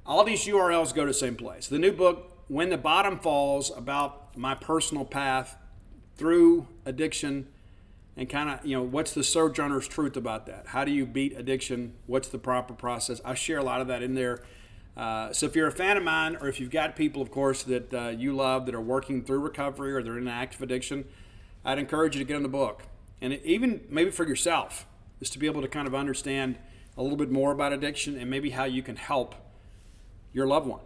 All these URLs go to the same place. The new book, When the Bottom Falls, about my personal path through addiction and kind of, what's the sojourner's truth about that? How do you beat addiction? What's the proper process? I share a lot of that in there. So if you're a fan of mine, or if you've got people, of course, that you love that are working through recovery or they're in active addiction, I'd encourage you to get in the book. And even maybe for yourself, is to be able to kind of understand a little bit more about addiction and maybe how you can help your loved one.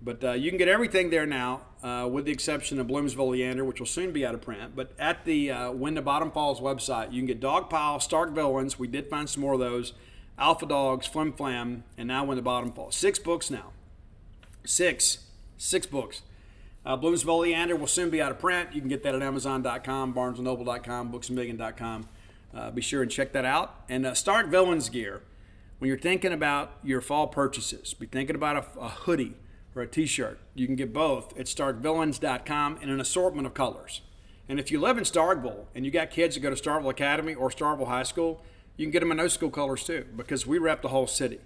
But you can get everything there now, with the exception of Bloomsville Leander, which will soon be out of print. But at the When the Bottom Falls website, you can get Dogpile, Stark Villains. We did find some more of those. Alpha Dogs, Flim Flam, and now When the Bottom Falls. 6 books now. Six books. Bloomsville Leander will soon be out of print. You can get that at Amazon.com, BarnesandNoble.com, BooksAMillion.com. Be sure and check that out. And Stark Villains gear. When you're thinking about your fall purchases, be thinking about a hoodie or a t-shirt. You can get both at StarkVillains.com in an assortment of colors. And if you live in Starkville and you got kids that go to Starkville Academy or Starkville High School, you can get them in those school colors too, because we rep the whole city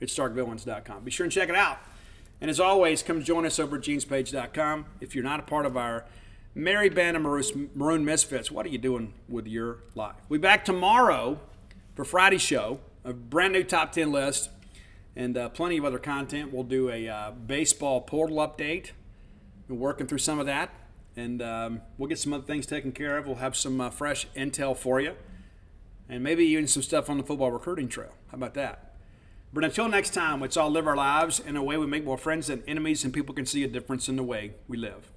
at StarkVillains.com. Be sure and check it out. And as always, come join us over at genespage.com. If you're not a part of our merry band of Maroon Misfits, what are you doing with your life? We'll be back tomorrow for Friday's show, a brand new top 10 list, and plenty of other content. We'll do a baseball portal update. We're working through some of that, and we'll get some other things taken care of. We'll have some fresh intel for you, and maybe even some stuff on the football recruiting trail. How about that? But until next time, let's all live our lives in a way we make more friends than enemies, and people can see a difference in the way we live.